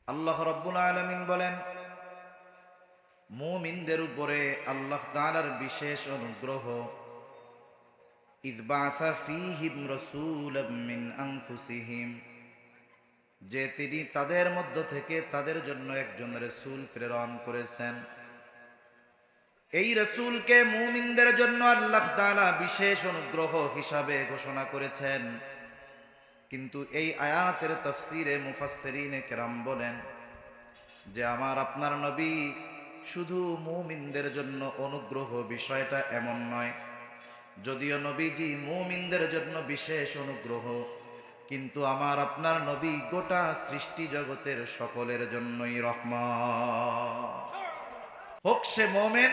আল্লাহ রাব্বুল আলামিন বলেন, মুমিনদের উপরে আল্লাহ তাআলার বিশেষ অনুগ্রহ, ইয বা'সা ফীহিম রাসূলাম মিন আনফুসিহিম, যে তিনি তাদের মধ্য থেকে তাদের জন্য একজন রাসূল প্রেরণ করেছেন। এই রাসূলকে মুমিনদের জন্য আল্লাহ তাআলা বিশেষ অনুগ্রহ হিসাবে ঘোষণা করেছেন। কিন্তু এই আয়াতের তাফসীরে মুফাসসিরিনে কেরাম বলেন যে আমার আপনার নবী শুধু মুমিনদের জন্য অনুগ্রহ, বিষয়টা এমন নয়। যদিও নবীজি মুমিনদের জন্য বিশেষ অনুগ্রহ, কিন্তু আমার আপনার নবী গোটা সৃষ্টি জগতের সকলের জন্যই রহমত। হোক সে মুমিন,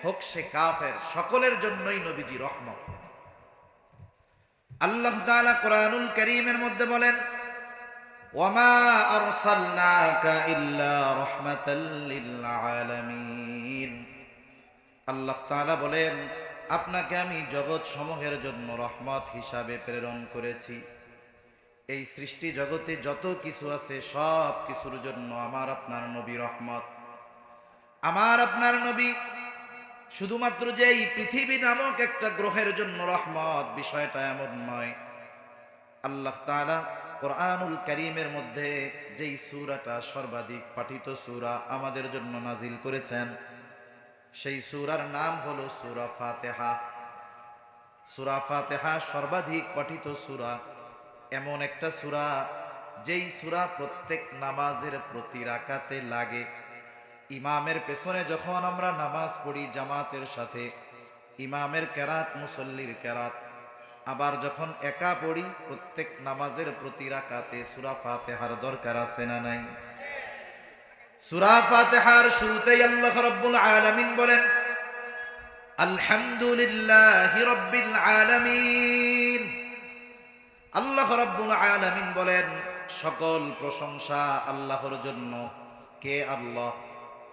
হোক সে কাফের, সকলের জন্যই নবীজি রহমত। আল্লাহ তাআলা কোরআনুল কারীমের মধ্যে বলেন, ওয়ামা আরসালনাকা ইল্লা রাহমাতাল লিল আলামিন। আল্লাহ তাআলা বলেন, আপনাকে আমি জগৎ সমূহের জন্য রহমত হিসাবে প্রেরণ করেছি। এই সৃষ্টি জগতে যত কিছু আছে সব কিছুর জন্য আমার আপনার নবী রহমত। আমার আপনার নবী শুধুমাত্র যে এই পৃথিবী নামক একটা গ্রহের জন্য রহমত, বিষয়টা এমন নয়। আল্লাহ তাআলা কোরআনুল কারীমের মধ্যে যেই সূরাটা সর্বাধিক পাঠিত সূরা আমাদের জন্য নাজিল করেছেন, সেই সূরার নাম হলো সূরা ফাতিহা। সূরা ফাতিহা সর্বাধিক পঠিত সূরা, এমন একটা সূরা যেই সূরা প্রত্যেক নামাজের প্রতি রাকাতে লাগে। ইমামের পেছনে যখন আমরা নামাজ পড়ি জামাতের সাথে, ইমামের কেরাত মুসল্লির কেরাত, আবার যখন একা পড়ি প্রত্যেক নামাজের প্রতি রাকাতে সূরা ফাতিহার দরকার আছে না নাই? সূরা ফাতিহার শুরুতেই আল্লাহ রাব্বুল আলামিন বলেন, আলহামদুলিল্লাহি রাব্বিল আলামিন। আল্লাহ রাব্বুল আলামিন বলেন, সকল প্রশংসা আল্লাহর জন্য। কে আল্লাহ?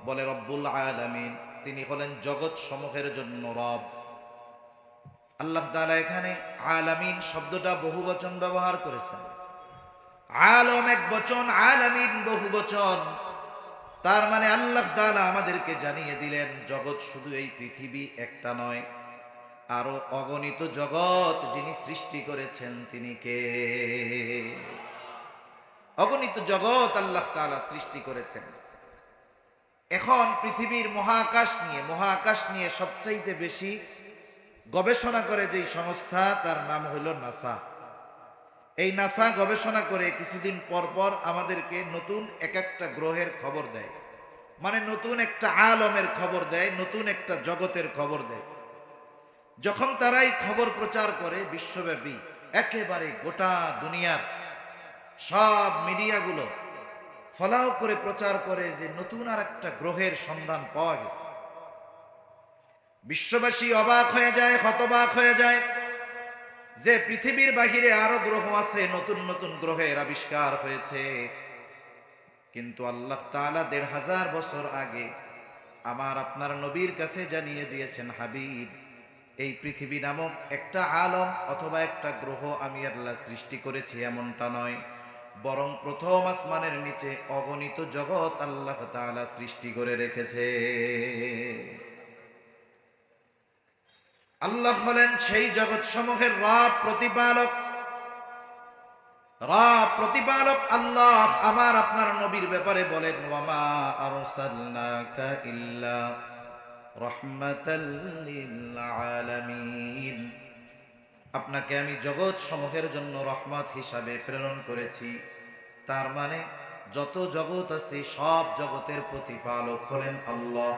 বলে রব্বুল আলামিন, তিনি হলেন জগৎ সমূহের জন্য রব। আল্লাহ তাআলা এখানে আলামিন শব্দটা বহুবচন ব্যবহার করেছেন। আলম এক বচন, আলামিন বহু বচন। তার মানে আল্লাহ তাআলা আমাদেরকে জানিয়ে দিলেন জগৎ শুধু এই পৃথিবী একটা নয়, আরো অগণিত জগৎ যিনি সৃষ্টি করেছেন তিনি কে? অগণিত জগৎ আল্লাহ তাআলা সৃষ্টি করেছেন। এখন পৃথিবীর মহাকাশ নিয়ে সবচাইতে বেশি গবেষণা করে যেই সংস্থা, তার নাম হলো নাসা। এই নাসা গবেষণা করে কিছুদিন পর পর আমাদেরকে নতুন এক একটা গ্রহের খবর দেয়, মানে নতুন একটা আলমের খবর দেয়, নতুন একটা জগতের খবর দেয়। যখন তারাই খবর প্রচার করে বিশ্বব্যাপী, একেবারে গোটা দুনিয়ার সব মিডিয়াগুলো ফলাও করে প্রচার করে যে নতুন আর একটা গ্রহের সন্ধান পাওয়া গেছে, বিশ্ববাসী অবাক হয়ে যায়, হতবাক হয়ে যায় যে পৃথিবীর বাহিরে আরো গ্রহ আছে, নতুন নতুন গ্রহের আবিষ্কার হয়েছে। কিন্তু আল্লাহ তাআলা ১৫০০ বছর আগে আমার আপনার নবীর কাছে জানিয়ে দিয়েছেন, হাবিব, এই পৃথিবী নামক একটা আলম অথবা একটা গ্রহ আমি আল্লাহ সৃষ্টি করেছি এমনটা নয়, বরং প্রথম আসমানের নিচে অগণিত জগৎ আল্লাহ তাআলা সৃষ্টি করে রেখেছে। আল্লাহ হলেন সেই জগৎ সমূহের রব, প্রতিপালক। আল্লাহ আমার আপনার নবীর ব্যাপারে বলেন, ওয়ামা আরসালনাকা ইল্লা রাহমাতাল লিল আলামিন। আপনাকে আমি জগৎ সমূহের জন্য রহমত হিসাবে প্রেরণ করেছি। তার মানে যত জগৎ আছে সব জগতের প্রতিপালক হলেন আল্লাহ,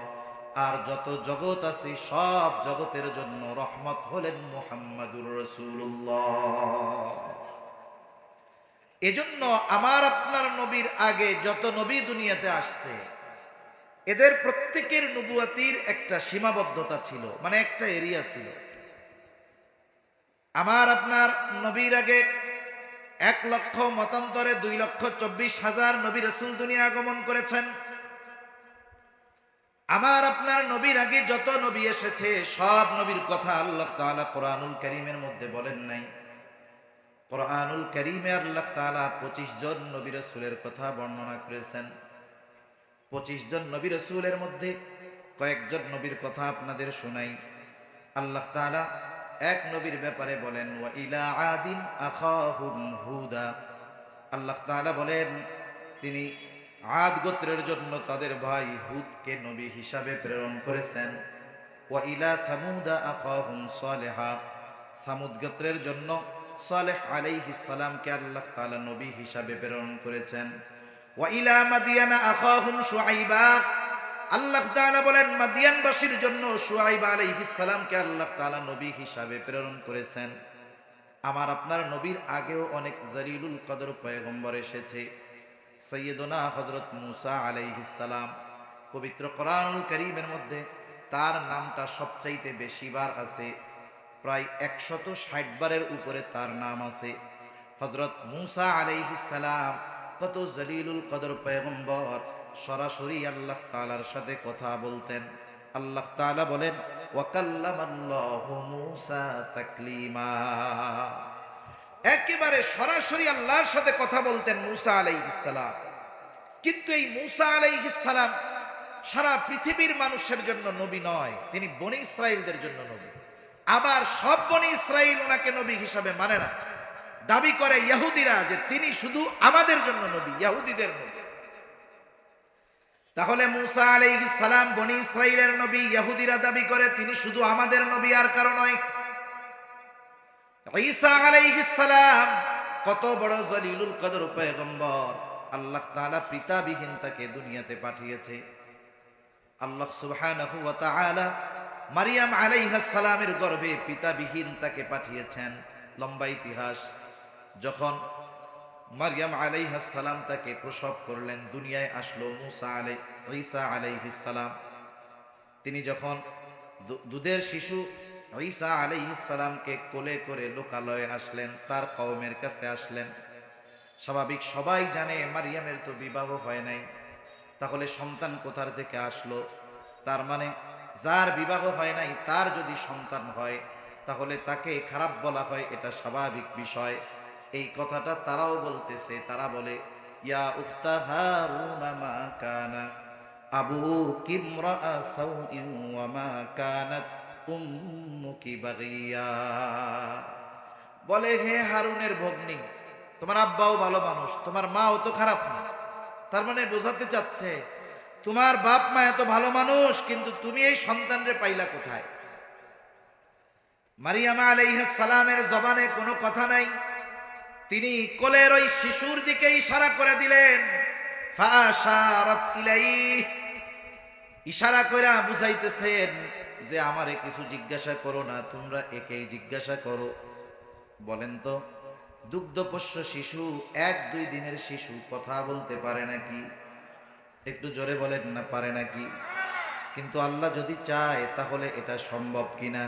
আর যত জগৎ আছে সব জগতের জন্য রহমত হলেন মুহাম্মাদুর রাসূলুল্লাহ। এজন্য আমার আপনার নবীর আগে যত নবী দুনিয়াতে আসছে, এদের প্রত্যেকের নবুয়াতির একটা সীমাবদ্ধতা ছিল, মানে একটা এরিয়া ছিল। আমার আপনার নবীর আগে ১ লক্ষ মতান্তরে ২,২৪,০০০ নবী রাসূল দুনিয়া আগমন করেছেন। আমার আপনার নবীর আগে যত নবী এসেছে সব নবীর কথা আল্লাহ তাআলা কোরআনুল কারীমের মধ্যে বলেন নাই। কোরআনুল কারীমে আল্লাহ তাআলা 25 জন নবী রাসূলের কথা বর্ণনা করেছেন। 25 জন নবী রাসূলের মধ্যে কয়েকজন নবীর কথা আপনাদের শোনাই। আল্লাহ তাআলা এক নবীর ব্যাপারে বলেন, ওয়া ইলা আদিন আখাহুম হুদা। আল্লাহ তাআলা বলেন তিনি আদ গোত্রের জন্য তাদের ভাই হুদকে নবী হিসাবে প্রেরণ করেছেন। ওয়া ইলা সামুদা আখাহুম সালেহা। সামুদ গোত্রের জন্য সালেহ আলাইহিস সালামকে আল্লাহ তাআলা নবী হিসাবে প্রেরণ করেছেন। ওয়া ইলা মাদিয়ানা আখাহুম শুআইবা। আল্লাহ তাআলা বলেন মাদিয়ানবাসীর জন্য শুআইব আলাইহিস সালামকে আল্লাহ তাআলা নবী হিসাবে প্রেরণ করেছেন। আমার আপনার নবীর আগেও অনেক জলিলুল কদর পয়গম্বর এসেছে। সাইয়্যিদুনা হযরত মূসা আলাইহিস সালাম, পবিত্র কোরআনুল কারীমের মধ্যে তার নামটা সবচাইতে বেশি বার আছে, প্রায় 160 বারের উপরে তার নাম আছে। হযরত মূসা আলাইহিস সালাম কত জলিলুল কদর পয়গম্বর, সরাসরি আল্লাহ তাআলার সাথে কথা বলতেন। আল্লাহ তাআলা বলেন ওয়া কাল্লামাল্লাহু মূসা তাকলিমা। একেবারে সরাসরি আল্লাহর সাথে কথা বলতেন মূসা আলাইহিস সালাম। কিন্তু এই মূসা আলাইহিস সালাম সারা পৃথিবীর মানুষের জন্য নবী নয়, তিনি বনী ইসরাইলদের জন্য নবী। আবার সব বনী ইসরাইল ওনাকে নবী হিসাবে মানে না। দাবি করে ইহুদিরা যে তিনি শুধু আমাদের জন্য নবী, ইহুদিদের নবী। তাহলে মূসা আলাইহিস সালাম বনী ইসরাইলের নবী, ইহুদিরা দাবি করে তিনি শুধু আমাদের নবী আর কারো নয়। ঈসা আলাইহিস সালাম কত বড় জলিলুল কদর পয়গম্বর, আল্লাহ তাআলা পিতাবিহীন তাকে দুনিয়াতে পাঠিয়েছে। আল্লাহ সুবহানাহু ওয়া তাআলা মারিয়াম আলাইহাস সালামের গর্ভে পিতাবিহীন তাকে পাঠিয়েছেন। লম্বা ইতিহাস। যখন মারিয়াম আলাইহাস সালাম তাকে প্রসব করলেন, দুনিয়ায় আসলো ঈসা আলাইহিস সালাম। তিনি যখন দুধের শিশু ঈসা আলাইহিস সালামকে কোলে করে লোকালয়ে আসলেন, তার কওমের কাছে আসলেন। স্বাভাবিক, সবাই জানে মারিয়ামের তো বিবাহ হয় নাই, তাহলে সন্তান কোথার থেকে আসলো? তার মানে যার বিবাহ হয় নাই তার যদি সন্তান হয় তাহলে তাকে খারাপ বলা হয়, এটা স্বাভাবিক বিষয়। এই কথাটা তারাও বলতেছে। তারা বলে ইয়া উখতা হারুনা মা কানা আবুকি ইমরাআ সাউইন ওয়া মা কানাত উম্মুকি বাগিয়া। বলে হে হারুনের ভগ্নী, তোমার আব্বাও ভালো মানুষ, তোমার মাও তো খারাপ না। তার মানে বোঝাতে চাচ্ছে তোমার বাপ মা এত ভালো মানুষ, কিন্তু তুমি এই সন্তানরে পাইলা কোথায়? মারিয়াম আলাইহিস সালামের জবানে কোনো কথা নাই। তিনি কোলের ওই শিশুর দিকে ইশারা করে দিলেন। ফাআশারাত ইলাইহি, ইশারা কইরা বুঝাইতেছেন যে আমারে কিছু জিজ্ঞাসা করো না, তোমরা একেই জিজ্ঞাসা করো। বলেন তো, দুগ্ধপোষ্য শিশু, 1-2 দিনের শিশু কথা বলতে পারে নাকি? একটু জোরে বলেন না, পারে নাকি? কিন্তু আল্লাহ যদি চায় তাহলে এটা সম্ভব কিনা?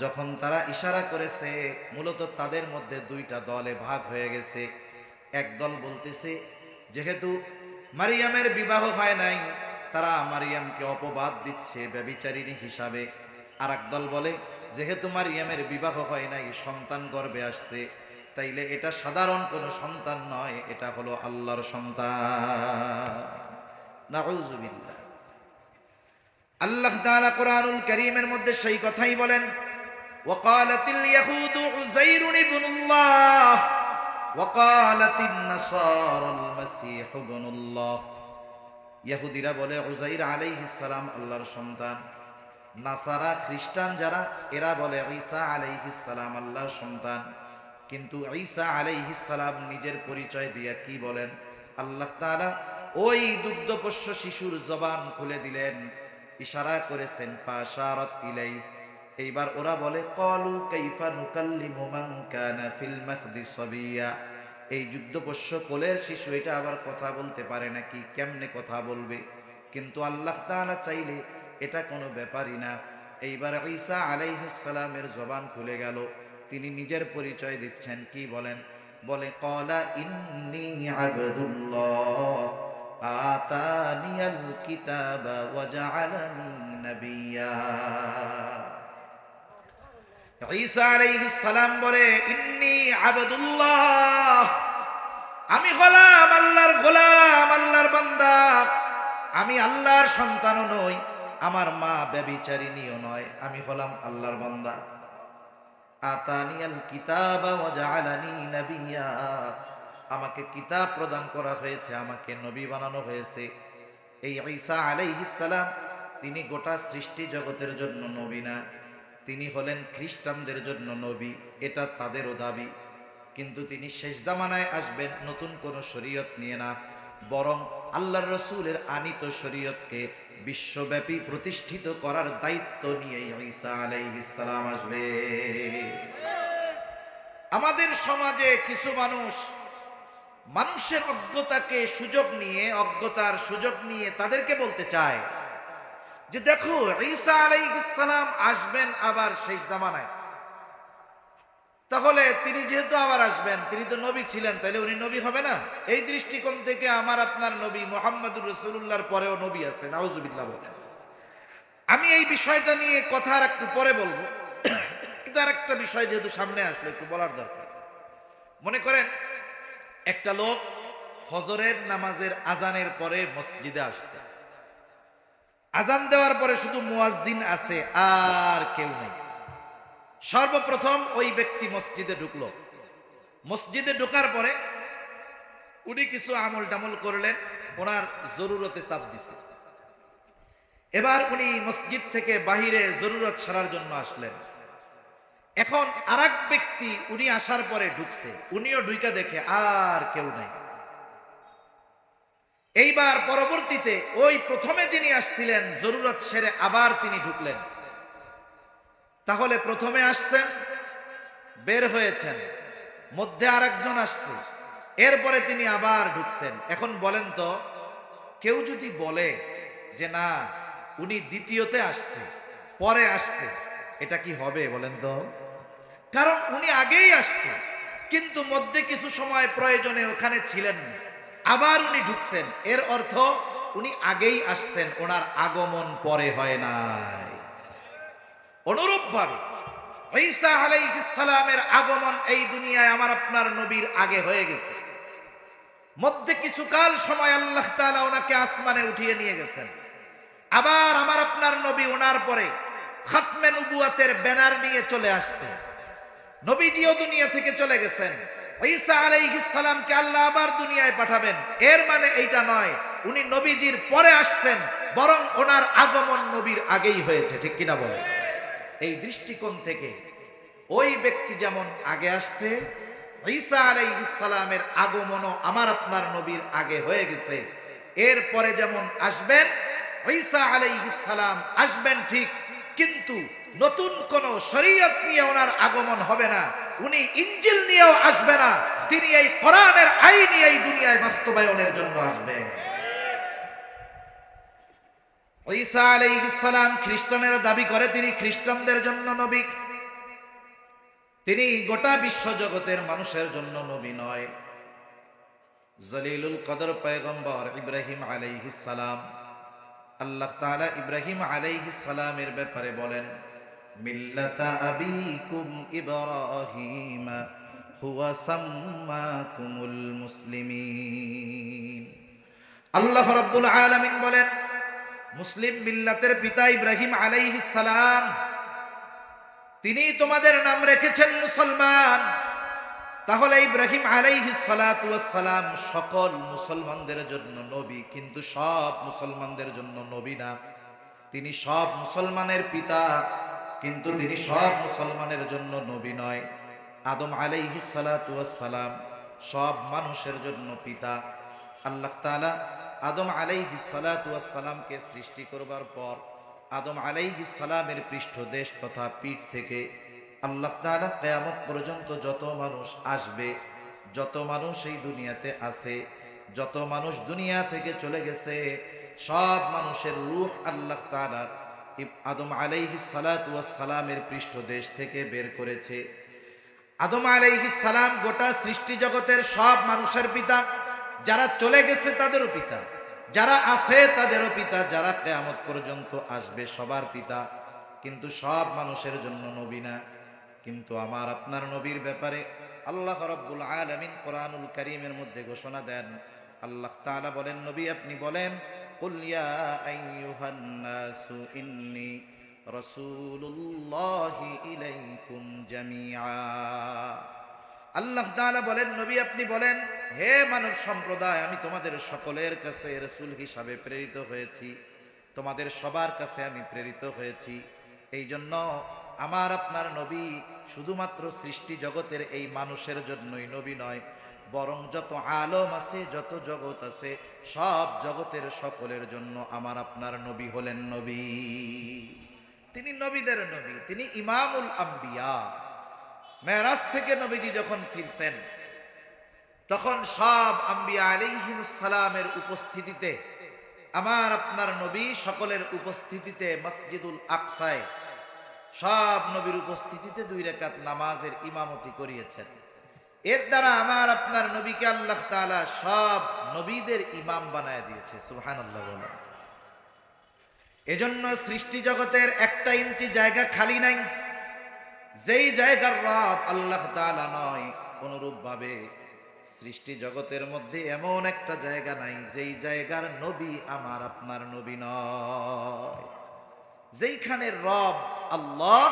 যখন তারা ইশারা করেছে, মূলত তাদের মধ্যে 2টা দলে ভাগ হয়ে গেছে। এক দল বলতেছে যেহেতু মারিয়ামের বিবাহ হয় নাই, তারা মারিয়ামকে অপবাদ দিচ্ছে ব্যভিচারিণী হিসাবে। আর এক দল বলে যেহেতু মারিয়ামের বিবাহ হয় নাই, সন্তান গর্ভে আসছে, তাইলে এটা সাধারণ কোনো সন্তান নয়, এটা হলো আল্লাহর সন্তান। নাউযুবিল্লাহ। আল্লাহ তাআলা কোরআনুল কারীমের মধ্যে সেই কথাই বলেন, ওয়াকালাতিল ইয়াহুদু উযাইরুন ইবনুল্লাহ ওয়াকালাতিন নাসারাল মাসীহু ইবনুল্লাহ। ইহুদিরা বলে উযাইর আলাইহিস সালাম আল্লাহর সন্তান। নাসারা খ্রিস্টান যারা, এরা বলে ঈসা আলাইহিস সালাম আল্লাহর সন্তান। কিন্তু ঈসা আলাইহিস সালাম নিজের পরিচয় দিয়ে কি বলেন? আল্লাহ তাআলা ওই দুগ্ধপোষ্য শিশুর জবান খুলে দিলেন, ইশারা করেছেন ফাশারাত ইলাই। এইবার ওরা বলে ক্বালু কাইফা নুকাল্লিমু মান কানা ফিল মাহদি সাবিয়া। এই যুদ্ধপোষ্য কোলের শিশু এটা আবার কথা বলতে পারে নাকি? কেমনে কথা বলবে? কিন্তু আল্লাহ তাআলা চাইলে এটা কোনো ব্যাপারই না। এইবার ঈসা আলাইহিস সালামের জবান খুলে গেল, তিনি নিজের পরিচয় দিচ্ছেন। কি বলেন? বলে ক্বালা ইন্নী আবদুল্লাহ আতানিয়াল কিতাবা ওয়া জাআলানি নাবিয়্যা। ঈসা আলাইহিস সালাম বলে, ইন্নী আবদুল্লাহ, আমি গোলাম, আল্লাহর গোলাম, আল্লাহর বান্দা। আমি আল্লাহর সন্তানও নই, আমার মা ব্যভিচারিণীও নয়, আমি হলাম আল্লাহর বান্দা। আতানিয়াল কিতাবা ওয়া জাআলানি নাবিয়্যা, আমাকে কিতাব প্রদান করা হয়েছে, আমাকে নবী বানানো হয়েছে। এই ঈসা আলাইহিস সালাম তিনি গোটা সৃষ্টি জগতের জন্য নবী না, তিনি হলেন খ্রিস্টানদের জন্য নবী, এটা তাদেরও দাবি। কিন্তু তিনি শেষ জামানায় আসবেন নতুন কোন শরীয়ত নিয়ে না, বরং আল্লাহর রাসূলের আনিত শরীয়তকে বিশ্বব্যাপী প্রতিষ্ঠিত করার দায়িত্ব নিয়ে ঈসা আলাইহিস সালাম আসবে। আমাদের সমাজে কিছু মানুষের অজ্ঞতাকে সুযোগ নিয়ে, অজ্ঞতার সুযোগ নিয়ে তাদেরকে বলতে চায় যে দেখো ঈসা আলাইহিস সালাম আসবেন আবার শেষ জামানায়, তাহলে তিনি যেহেতু আবার আসবেন, তিনি তো নবী ছিলেন, তাহলে উনি নবী হবে না? এই দৃষ্টিকোণ থেকে আমার আপনার নবী মুহাম্মদুর রাসূলুল্লাহর পরেও নবী আছে, নাউজুবিল্লাহ বলেন। আমি এই বিষয়টা নিয়ে কথা আর একটু পরে বলবো, কিন্তু আর একটা বিষয় যেহেতু সামনে আসলো একটু বলার দরকার। মনে করেন একটা লোক ফজরের নামাজের আজানের পরে মসজিদে আসছে, আজান দেওয়ার পরে শুধু মুয়াজ্জিন আছে আর কেউ নেই। সর্বপ্রথম ওই ব্যক্তি মসজিদে ঢুকলো, মসজিদে ঢোকার পরে উনি কিছু আমল টামল করলেন, ওনার জরুরতে চাপ দিছে। এবার উনি মসজিদ থেকে বাহিরে জরুরত সারার জন্য আসলেন। এখন আরেক ব্যক্তি উনি আসার পরে ঢুকছে, উনিও ঢুইকা দেখে আর কেউ নাই। এইবার পরবর্তীতে ওই প্রথমে যিনি আসছিলেন জরুরত সেরে আবার তিনি ঢুকলেন। তাহলে প্রথমে আসছেন, বের হয়েছেন, মধ্যে আরেকজন আসছে, এরপরে তিনি আবার ঢুকছেন। এখন বলেন তো, কেউ যদি বলে যে না উনি দ্বিতীয়তে আসছে, পরে আসছে, এটা কি হবে বলেন তো? কারণ উনি আগেই আসছে, কিন্তু মধ্যে কিছু সময় প্রয়োজনে ওখানে ছিলেন না, আবার উনি ঢুকছেন, এর অর্থ উনি আগেই আসছেন, ওনার আগমন পরে হয় নাই। অনুরূপভাবে ঈসা আলাইহিস সালামের আগমন এই দুনিয়ায় আমার আপনার নবীর আগে হয়ে গেছে। মধ্যে কিছুকাল সময় আল্লাহ তাআলা ওনাকে আসমানে উঠিয়ে নিয়ে গেছেন। আবার আমার আপনার নবী ওনার পরে খাতমে নবুয়াতের ব্যানার নিয়ে চলে আসছে। নবীজিও দুনিয়া থেকে চলে গেছেন, ঈসা আলাইহিস সালামকে আল্লাহ আবার দুনিয়ায় পাঠাবেন। এর মানে এইটা নয় উনি নবীজির পরে আসছেন, বরং ওনার আগমন নবীর আগেই হয়েছে, ঠিক কিনা বলেন? এই দৃষ্টিকোণ থেকে ওই ব্যক্তি যেমন আগে আসছে, ঈসা আলাইহিস সালামের আগমনও আমার আপনার নবীর আগে হয়ে গেছে। এরপরে যেমন আসবেন ঈসা আলাইহিস সালাম আসবেন ঠিক, কিন্তু নতুন কোন শরীয়ত নিয়ে ওনার আগমন হবে না, উনি ইনজিল নিয়েও আসবে না, তিনি এই কোরআনের আইন এই দুনিয়ায় বাস্তবায়নের জন্য আসবেন। ঈসা আলাইহিস সালাম খ্রিস্টানেরা দাবি করে তিনি খ্রিস্টানদের জন্য নবী, তিনি গোটা বিশ্ব জগতের মানুষের জন্য নবী নয়। জলিলুল কদর পয়গম্বর ইব্রাহিম আলাইহিস সালাম, আল্লাহ তাআলা ইব্রাহিম আলাইহিস সালামের ব্যাপারে বলেন, মিল্লাতা আবিকুম ইব্রাহিম হুয়া সাম্মাকুমুল মুসলিমিন। আল্লাহ রাব্বুল আলামিন বলেন, মুসলিম মিল্লাতের পিতা ইব্রাহিম আলাইহিস সালাম, তিনি তোমাদের নাম রেখেছেন মুসলমান। তাহলে ইব্রাহিম আলাইহিস সালাতু ওয়াস সালাম সকল মুসলমানদের জন্য নবী, কিন্তু সব মুসলমানদের জন্য নবী না। তিনি সব মুসলমানের পিতা, কিন্তু তিনি সব মুসলমানের জন্য নবী নয়। আদম আলাইহিস সালাতু ওয়াস সালাম সব মানুষের জন্য পিতা। আল্লাহ তাআলা আদম আলাইহিস সালাতু ওয়াস সালামকে সৃষ্টি করবার পর আদম আলাইহিস সালামের পৃষ্ঠদেশ তথা পিঠ থেকে আল্লাহ তাআলা কিয়ামত পর্যন্ত যত মানুষ আসবে, যত মানুষ এই দুনিয়াতে আছে, যত মানুষ দুনিয়া থেকে চলে গেছে, সব মানুষের রূহ আল্লাহ তাআলা আদম আলাইহিস সালাতু ওয়াস সালামের পৃষ্ঠদেশ থেকে বের করেছে। আদম আলাইহিস সালাম গোটা সৃষ্টি জগতের সব মানুষের পিতা, যারা চলে গেছে তাদেরও পিতা, যারা আছে তাদেরও পিতা, যারা কিয়ামত পর্যন্ত আসবে সবার পিতা, কিন্তু সব মানুষের জন্য নবী না। কিন্তু আমার আপনার নবীর ব্যাপারে আল্লাহ রাব্বুল আলামিন কোরআনুল কারীমের মধ্যে ঘোষণা দেন। আল্লাহ তাআলা বলেন, নবী আপনি বলেন, কুল ইয়া আইয়ুহান নাসু ইন্নী রাসূলুল্লাহি ইলাইকুম জামিআ। আল্লাহ তাআলা বলেন, নবী আপনি বলেন, হে মানব সম্প্রদায়, আমি তোমাদের সকলের কাছে রাসূল হিসাবে প্রেরিত হয়েছি, তোমাদের সবার কাছে আমি প্রেরিত হয়েছি। এই জন্য আমার আপনার নবী শুধুমাত্র সৃষ্টি জগতের এই মানুষের জন্যই নবী নয়, বরং যত আলম আছে, যত জগৎ আছে, সব জগতের সকলের জন্য আমার আপনার নবী হলেন নবী। তিনি নবীদের নবী, তিনি ইমামুল আম্বিয়া। মেরাজ থেকে নবীজি যখন ফিরছেন, তখন সব আম্বিয়া আলাইহিমুস সালামের উপস্থিতিতে, আমার আপনার নবী সকলের উপস্থিতিতে মসজিদুল আকসায় সব নবীর উপস্থিতিতে 2 রাকাত নামাজের ইমামতি করিয়েছেন। এর দ্বারা আমার আপনার নবীকে আল্লাহ তাআলা সব নবীদের ইমাম বানায় দিয়েছে। সুবহানাল্লাহ বলেন। এজন্য সৃষ্টি জগতের 1 ইঞ্চি জায়গা খালি নাই, যেই জায়গার রব আল্লাহ তাআলা নয়। অনুরূপ ভাবে সৃষ্টি জগতের মধ্যে এমন একটা জায়গা নাই যেই জায়গার নবী আমার আপনার নবী নয়। যেইখানে রব আল্লাহ,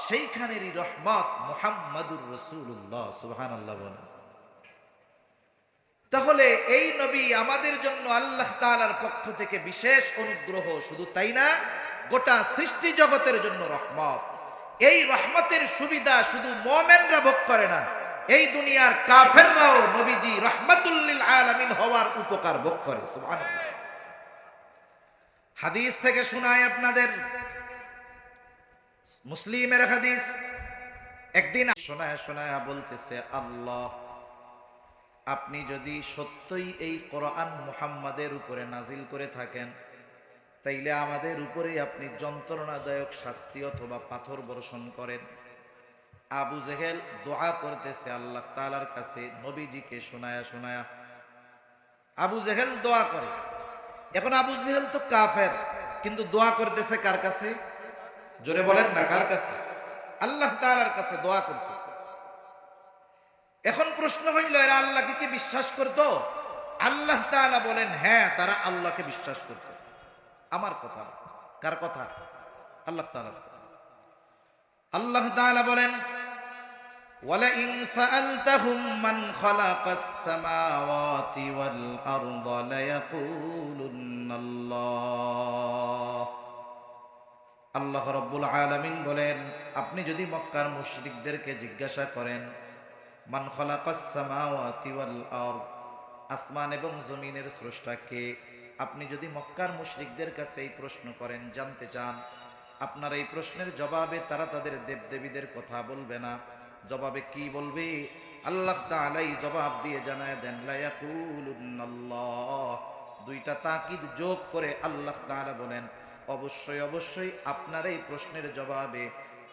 সেইখানেরই রহমত মুহাম্মাদুর রাসূলুল্লাহ। সুবহানাল্লাহ বলেন। তাহলে এই নবী আমাদের জন্য আল্লাহ তাআলার পক্ষ থেকে বিশেষ অনুগ্রহ, শুধু তাই না, গোটা সৃষ্টি জগতের জন্য রহমত। এই রহমতের সুবিধা শুধু মুমিনরা ভোগ করে না, এই দুনিয়ার কাফেররাও নবীজি রাহমাতুল লিল আলামিন হওয়ার উপকার ভোগ করে। সুবহানাল্লাহ। হাদিস থেকে শোনায় আপনাদের, মুসলিমের হাদিস। একদিন শোনায় শোনায় বলতেছে, আল্লাহ আপনি যদি সত্যই এই কোরআন মুহাম্মাদের উপরে নাজিল করে থাকেন, তাইলে আমাদের উপরে আপনি যন্ত্রণাদায়ক শাস্তি অথবা পাথর বর্ষণ করেন। আবু জেহেল দোয়া করতেছে আল্লাহ তাআলার কাছে নবীজিকে শোনায়া শোনায়া। আবু জেহেল দোয়া করে। এখন আবু জেহেল তো কাফের, কিন্তু দোয়া করতেছে কার কাছে? জোরে বলেন না, কার কাছে? আল্লাহ তাআলার কাছে দোয়া করতেছে। এখন প্রশ্ন হইল, এরা আল্লাহকে কি বিশ্বাস করতো? আল্লাহ তাআলা বলেন, হ্যাঁ, তারা আল্লাহকে বিশ্বাস করত। আমার কথা না, কার কথা? আল্লাহ তাআলার কথা। আল্লাহ তাআলা বলেন, ওয়ালা ইন সাআলতাহুম মান খালাকাস সামাওয়াতি ওয়াল আরদা লায়াকুলুন্নাল্লাহ। আল্লাহ রাব্বুল আলামিন বলেন, আপনি যদি মক্কার মুশরিকদেরকে জিজ্ঞাসা করেন, মান খালাকাস সামাওয়াতি ওয়াল আরদ, আসমান এবং জমিনের স্রষ্টা কে? আপনি যদি মক্কার মুশরিকদের কাছে এই প্রশ্ন করেন, জানতে চান, আপনার এই প্রশ্নের জবাবে তারা তাদের দেবদেবীদের কথা বলবে না। জবাবে কি বলবে? আল্লাহ তাআলাই জবাব দিয়ে জানায় দেন, লা ইয়াকুলুন্নাল্লাহ। 2টা তাকিদ যোগ করে আল্লাহ তাআলা বলেন, অবশ্যই অবশ্যই আপনার এই প্রশ্নের জবাবে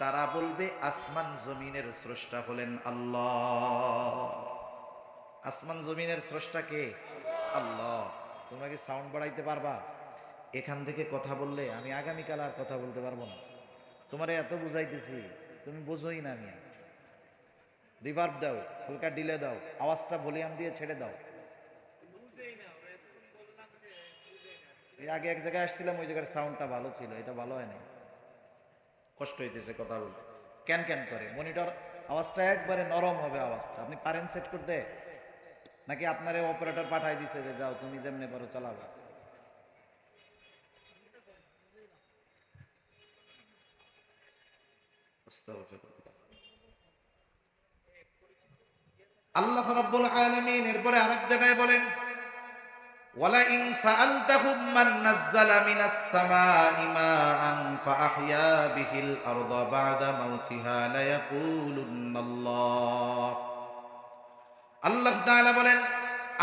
তারা বলবে আসমান জমিনের স্রষ্টা হলেন আল্লাহ। আসমান জমিনের স্রষ্টা কে? আল্লাহ। তোমরা কি সাউন্ড বাড়াইতে পারবা? এখান থেকে কথা বললে আমি আগামীকাল আর কথা বলতে পারবো না। তোমারে এত বুঝাইতেছি, তুমি বোঝোই না। আমি রিভার্ব দাও, হালকা ডিলে দাও, আওয়াজটা ভলিউম দিয়ে ছেড়ে দাও। আগে এক জায়গায় আসছিলাম, ওই জায়গার সাউন্ডটা ভালো ছিল, এটা ভালো হয় না। কষ্ট হইতেছে কথা বলতে, ক্যান ক্যান করে। মনিটর আওয়াজটা একবারে নরম হবে আওয়াজটা। আপনি পারেন সেট করতে, নাকি আপনারে অপারেটর পাঠাই দিছে যে যাও তুমি যেমনে পারো চালাবা? আল্লাহ রাব্বুল আলামিন এরপরে আরেক জায়গায় বলেন, ওয়ালা ইন সাআলতাহুম মান নাযালা মিনাস সামাই মাআন ফাআহইয়া বিহিল আরদা বা'দা মাউতিহা লা ইয়াকুলুন্নাল্লাহ। আল্লাহ তাআলা বলেন,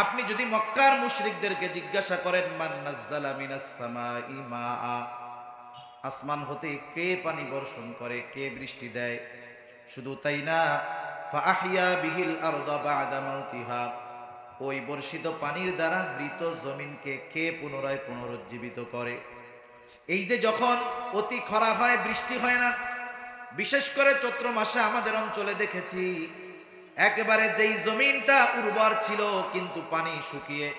আপনি যদি মক্কার মুশরিকদেরকে জিজ্ঞাসা করেন, মান নাযালা মিনাস সামাই মাআ, আসমান হতে কে পানি বর্ষণ করে, কে বৃষ্টি দেয়? শুধু তাই না, ফাআহইয়া বিহিল আরদা বা'দা মাউতিহা, ওই বর্ষিত পানির দ্বারা মৃত জমিনকে কে পুনরায় পুনরুজ্জীবিত করে? এই যে যখন অতি খরা হয়, বৃষ্টি হয় না, বিশেষ করে চৈত্র মাসে আমাদের অঞ্চলে দেখেছি একেবারে যেই জমিনটা উর্বর ছিল কিন্তু পানি শুকিয়ে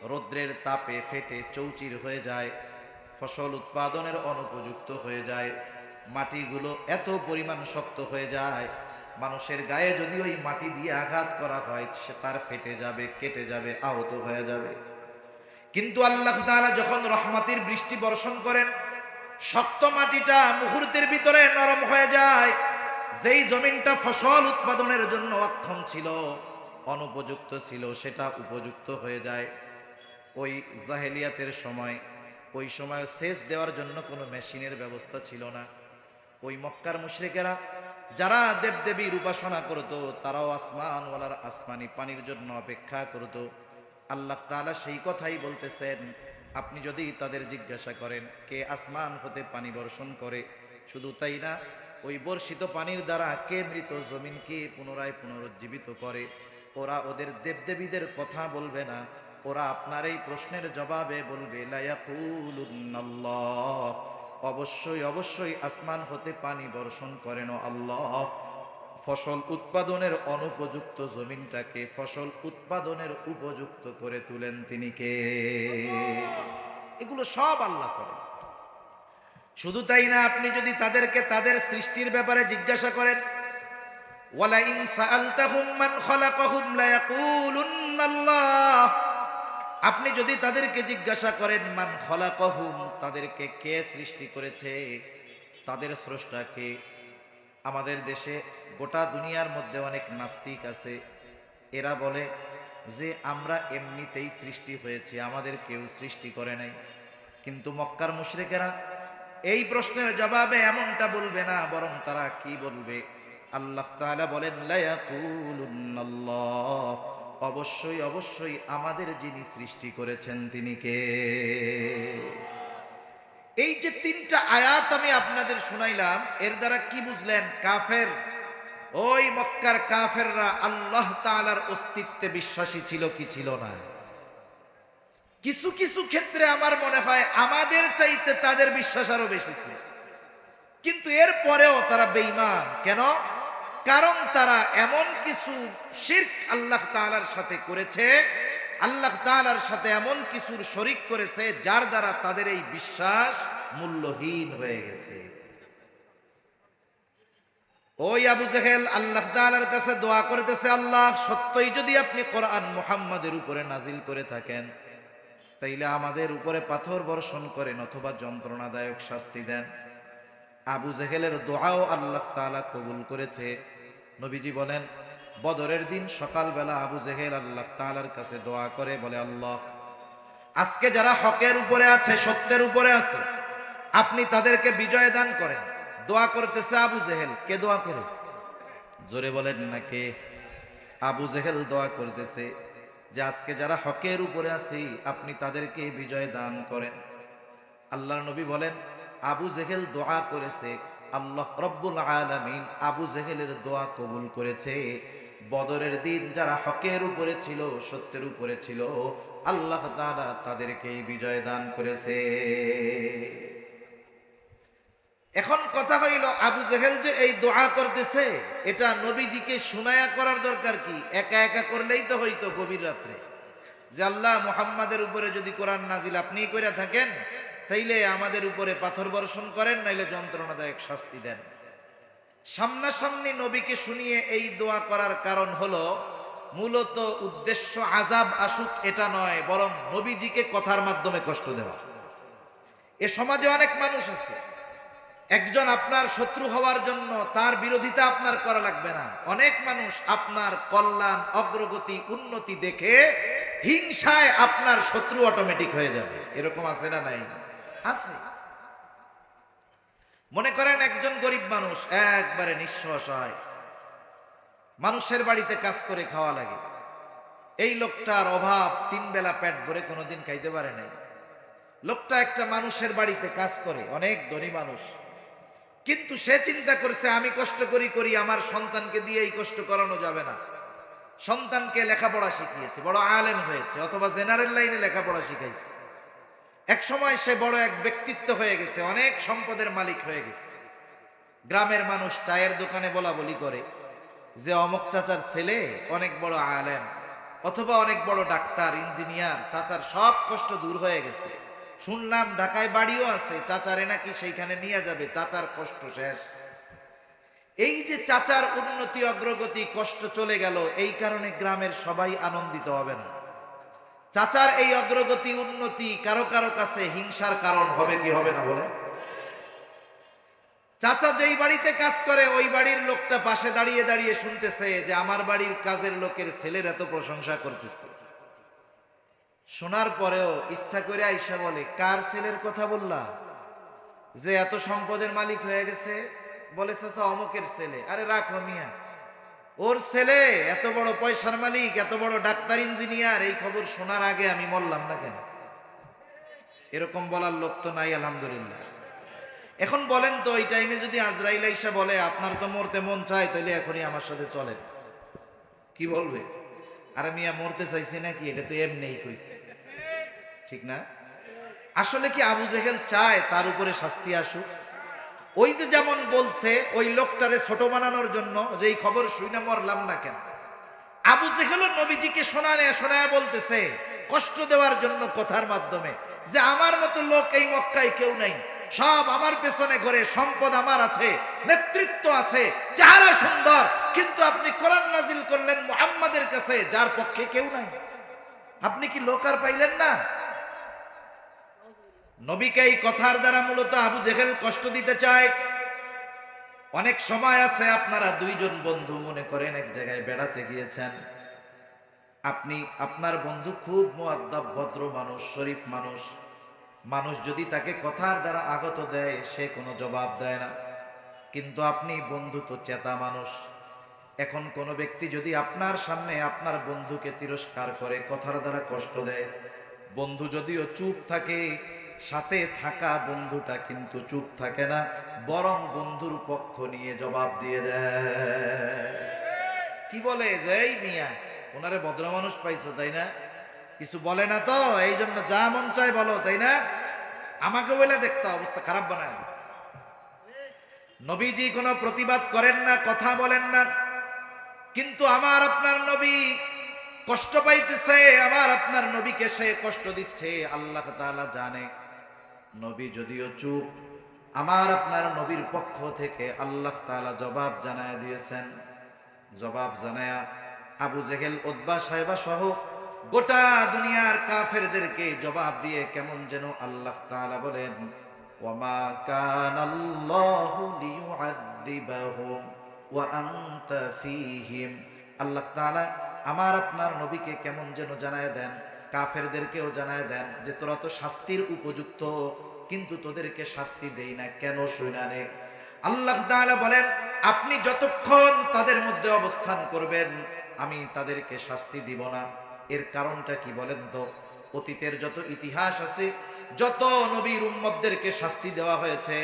রৌদ্রের তাপে ফেটে চৌচির হয়ে যায়, ফসল উৎপাদনের অনুপযুক্ত হয়ে যায়, মাটিগুলো এত পরিমাণ শক্ত হয়ে যায় মানুষের গায়ে যদি ওই মাটি দিয়ে আঘাত করা হয় সে তার ফেটে যাবে, কেটে যাবে, আহত হয়ে যাবে। কিন্তু আল্লাহ তাআলা যখন রহমতের বৃষ্টি বর্ষণ করেন, শক্ত মাটিটা মুহূর্তের ভিতরে নরম হয়ে যায়। যেই জমিনটা ফসল উৎপাদনের জন্য অক্ষম ছিল, অনুপযুক্ত ছিল, সেটা উপযুক্ত হয়ে যায়। ওই জাহেলিয়াতের সময়, ওই সময় সেচ দেওয়ার জন্য কোনো মেশিনের ব্যবস্থা ছিল না। ওই মক্কার মুশরিকেরা যারা দেবদেবীর উপাসনা করত, তারাও আসমানওয়ালার আসমানি পানির জন্য অপেক্ষা করত। আল্লাহ তাআলা সেই কথাই বলতেছেন, আপনি যদি তাদের জিজ্ঞাসা করেন কে আসমান হতে পানি বর্ষণ করে, শুধু তাই না, ওই বর্ষিত পানির দ্বারা কে মৃত জমিনকে পুনরায় পুনরুজ্জীবিত করে, ওরা ওদের দেবদেবীদের কথা বলবে না, ওরা আপনার এই প্রশ্নের জবাবে বলবে লা ইয়াকুলুন্নাল্লাহ, অবশ্যই অবশ্যই আসমান হতে পানি বর্ষণ করেন আল্লাহ। ফসল উৎপাদনের অনুপযুক্ত জমিনটাকে ফসল উৎপাদনের উপযুক্ত করে তুলেন তিনি কে? এগুলো সব আল্লাহ করেন। শুধু তাই না, আপনি যদি তাদেরকে তাদের সৃষ্টির ব্যাপারে জিজ্ঞাসা করেন, ওয়ালা ইন সাআলতাহুম মান খালাকাহুম লা ইয়াকুলুন্নাল্লাহ, আপনি যদি তাদেরকে জিজ্ঞাসা করেন মান খালাকাহুম, তাদেরকে কে সৃষ্টি করেছে, তাদের স্রষ্টা কে? আমাদের দেশে গোটা দুনিয়ার মধ্যে অনেক নাস্তিক আছে, এরা বলে যে আমরা এমনিতেই সৃষ্টি হয়েছি, আমাদের কেউ সৃষ্টি করে নাই। কিন্তু মক্কার মুশরিকেরা এই প্রশ্নের জবাবে এমনটা বলবে না, বরং তারা কি বলবে? আল্লাহ তাআলা বলেন লা ইয়াকুলুন্নাল্লাহ, অবশ্যই অবশ্যই আমাদের যিনি সৃষ্টি করেছেন তিনি কে? এই যে তিনটা আয়াত আমি আপনাদের শুনাইলাম, এর দ্বারা কি বুঝলেন? কাফের, ওই মক্কার কাফেররা আল্লাহ তাআলার অস্তিত্বে বিশ্বাসী ছিল কি ছিল না? কিছু কিছু ক্ষেত্রে আমার মনে হয় আমাদের চাইতে তাদের বিশ্বাস আরো বেশি ছিল, কিন্তু এর পরেও তারা বেঈমান কেন? কারণ তারা এমন কিছু শিরক আল্লাহ তাআলার সাথে করেছে, আল্লাহ তাআলার সাথে এমন কিছুর শরীক করেছে যার দ্বারা তাদের এই বিশ্বাস মূল্যহীন হয়ে গেছে। ওই আবু জেহেল আল্লাহ তাআলার কাছে দোয়া করতেছে, আল্লাহ সত্যই যদি আপনি কোরআন মুহাম্মাদের উপরে নাজিল করে থাকেন, তাইলে আমাদের উপরে পাথর বর্ষণ করেন অথবা যন্ত্রণাদায়ক শাস্তি দেন। আবু জেহেলের দোয়াও আল্লাহ তাআলা কবুল করেছে। নবীজি বলেন, বদরের দিন সকালবেলা আবু জেহেল আল্লাহ তাআলার কাছে দোয়া করে, বলে আল্লাহ আজকে যারা হকের উপরে আছে, সত্যের উপরে আছে, আপনি তাদেরকে বিজয় দান করেন। দোয়া করতেছে আবু জেহেল। কে দোয়া করে? জোরে বলেন না কে? আবু জেহেল দোয়া করতেছে যে আজকে যারা হকের উপরে আছে আপনি তাদেরকে বিজয় দান করেন। আল্লাহর নবী বলেন, আবু জেহেল দোয়া করেছে, আল্লাহ রব্বুল আলামিন আবু জেহেলের দোয়া কবুল করেছে। বদরের দিন যারা হকের উপরে ছিল, সত্যের উপরে ছিল, আল্লাহ তাআলা তাদেরকে বিজয় দান করেছে। এখন কথা হইল, আবু জেহেল যে এই দোয়া করতেছে, এটা নবীজিকে শুনায়া করার দরকার কি? একা একা করলেই তো হইতো গভীর রাত্রে, যে আল্লাহ মুহাম্মাদের উপরে যদি কোরআন নাজিল আপনি কইরা থাকেন, তাইলে আমাদের উপরে পাথর বর্ষণ করেন, নাইলে যন্ত্রণাদায়ক শাস্তি দেন। সামনাসামনি নবীকে শুনিয়ে এই দোয়া করার কারণ হলো, মূলত উদ্দেশ্য আযাব আসুক এটা নয়, বরং নবীজিকে কথার মাধ্যমে কষ্ট দেওয়া। এ সমাজে অনেক মানুষ আছে, একজন আপনার শত্রু হওয়ার জন্য তার বিরোধিতা আপনার করা লাগবে না। অনেক মানুষ আপনার কল্যাণ, অগ্রগতি, উন্নতি দেখে হিংসায় আপনার শত্রু অটোমেটিক হয়ে যাবে। এরকম আছে না নাই? আছে। মনে করেন একজন গরিব মানুষ, একবারে নিঃস্ব অসহায়, মানুষের বাড়িতে কাজ করে খাওয়া লাগে। এই লোকটার অভাব, 3 বেলা পেট ভরে কোনোদিন খাইতে পারে নাই। লোকটা একটা মানুষের বাড়িতে কাজ করে, অনেক ধনী মানুষ, কিন্তু সে চিন্তা করছে আমি কষ্ট করি আমার সন্তানকে দিয়ে এই কষ্ট করানো যাবে না। সন্তানকে লেখাপড়া শিখিয়েছে, বড় আলেম হয়েছে, অথবা জেনারেল লাইনে লেখাপড়া শিখাইছে। এক সময় সে বড় এক ব্যক্তিত্ব হয়ে গেছে, অনেক সম্পদের মালিক হয়ে গেছে। গ্রামের মানুষ চায়ের দোকানে বলা বলি করে যে অমুক চাচার ছেলে অনেক বড় আলেম অথবা অনেক বড় ডাক্তার ইঞ্জিনিয়ার, চাচার সব কষ্ট দূর হয়ে গেছে, শুনলাম ঢাকায় বাড়িও আছে, চাচারে নাকি সেইখানে নিয়ে যাবে, চাচার কষ্ট শেষ। এই যে চাচার উন্নতি অগ্রগতি কষ্ট চলে গেল, এই কারণে গ্রামের সবাই আনন্দিত হবে না। চাচার এই অগ্রগতি উন্নতি কারো কারো কাছে হিংসার কারণ হবে কি হবে না বলে? চাচা যেই বাড়িতে কাজ করে ওই বাড়ির লোকটা পাশে দাঁড়িয়ে দাঁড়িয়ে শুনতেছে যে আমার বাড়ির কাজের লোকের ছেলের এত প্রশংসা করতেছে। শোনার পরেও ইচ্ছা করে আইসা বলে, কার ছেলের কথা বললা যে এত সম্পদের মালিক হয়ে গেছে? বলে চাচা অমুকের ছেলে। আরে রাখো মিয়া, ওর ছেলে এত বড় পয়সার মালিক, এত বড় ডাক্তার ইঞ্জিনিয়ার, এই খবর শোনার আগে আমি মরলাম না কেন? এরকম বলার লোক তো নাই আলহামদুলিল্লাহ। এখন বলেন তো, এই টাইমে যদি আজরাইল আইসা বলে আপনার তো মরতে মন চায়, তাহলে এখনই আমার সাথে চলেন, কি বলবে? আরে মিয়া মরতে চাইছি নাকি, এটা তো এমনিই কইছে, ঠিক না? আসলে কি আবু জেহেল চায় তার উপরে শাস্তি আসুক? ওই যে যেমন বলছে ওই লোকটারে ছোট বানানোর জন্য, যে এই খবর শুনে মরলাম না কেন, আবু জেহেল নবীজিকে শোনায় বলতেছে কষ্ট দেওয়ার জন্য কথার মাধ্যমে, যে আমার মতো লোক এই মক্কায় কেউ নাই, সব আমার পেছনে ঘরে, সম্পদ আমার আছে, নেতৃত্ব আছে, চেহারা সুন্দর, কিন্তু আপনি কোরআন নাজিল করলেন মুহাম্মাদের কাছে যার পক্ষে কেউ নাই। আপনি কি লোক আর পাইলেন না? নবীকে এই কথার দ্বারা মূলত আবু জেহেল কষ্ট দিতে চায়। অনেক সময় আছে আপনারা দুইজন বন্ধু মনে করেন এক জায়গায় বেড়াতে গিয়েছেন, আপনি আপনার বন্ধু খুব মুআদ্দাব ভদ্র মানুষ, শরীফ মানুষ, মানুষ যদি তাকে কথার দ্বারা আগত দেয় সে কোনো জবাব দেয় না, কিন্তু আপনি বন্ধু তো চেতা মানুষ। এখন কোনো ব্যক্তি যদি আপনার সামনে আপনার বন্ধুকে তিরস্কার করে, কথার দ্বারা কষ্ট দেয়, বন্ধু যদিও চুপ থাকে, সাথে থাকা বন্ধুটা কিন্তু চুপ থাকে না, বরং বন্ধুর পক্ষ নিয়ে জবাব দিয়ে দেয়। কি বলে যে এই মিয়া ওনারে ভদ্র মানুষ পাইছো তাই না, কিছু বলে না তো, এই জন্য যা মন চায় বলো তাই না, আমাকে বলে দেখতে অবস্থা খারাপ বানায়। নবীজি কোনো প্রতিবাদ করেন না, কথা বলেন না, কিন্তু আমার আপনার নবী কষ্ট পাইতেছে, আমার আপনার নবীকে সে কষ্ট দিচ্ছে, আল্লাহ তাআলা জানে। নবী যদিও চুপ, আমার আপনার নবীর পক্ষ থেকে আল্লাহ তাআলা জবাব জানায় দিয়েছেন। জবাব জানায়া আবু জেহেল, উতবা, সাইবা সহ গোটা দুনিয়ার কাফেরদেরকে জবাব দিয়ে কেমন যেন আল্লাহ তাআলা বলেন, ওয়ামা কানাল্লাহু লিয়ুআযযিবাহুম ওয়া আনতা ফীহিম। আল্লাহ তাআলা আমার আপনার নবীকে কেমন যেন জানায় দেন, কাফেরদেরকেও জানায় দেন যে তোরা তো শাস্তির উপযুক্ত, কিন্তু তোদেরকে শাস্তি দেই না কেন শুনা নে। আল্লাহ তাআলা বলেন, আপনি যতক্ষণ তাদের মধ্যে অবস্থান করবেন আমি তাদেরকে শাস্তি দিব না। এর কারণটা কি বলেন তো? অতীতের যত ইতিহাস আছে, যত নবীর উম্মতদেরকে শাস্তি দেওয়া হয়েছে,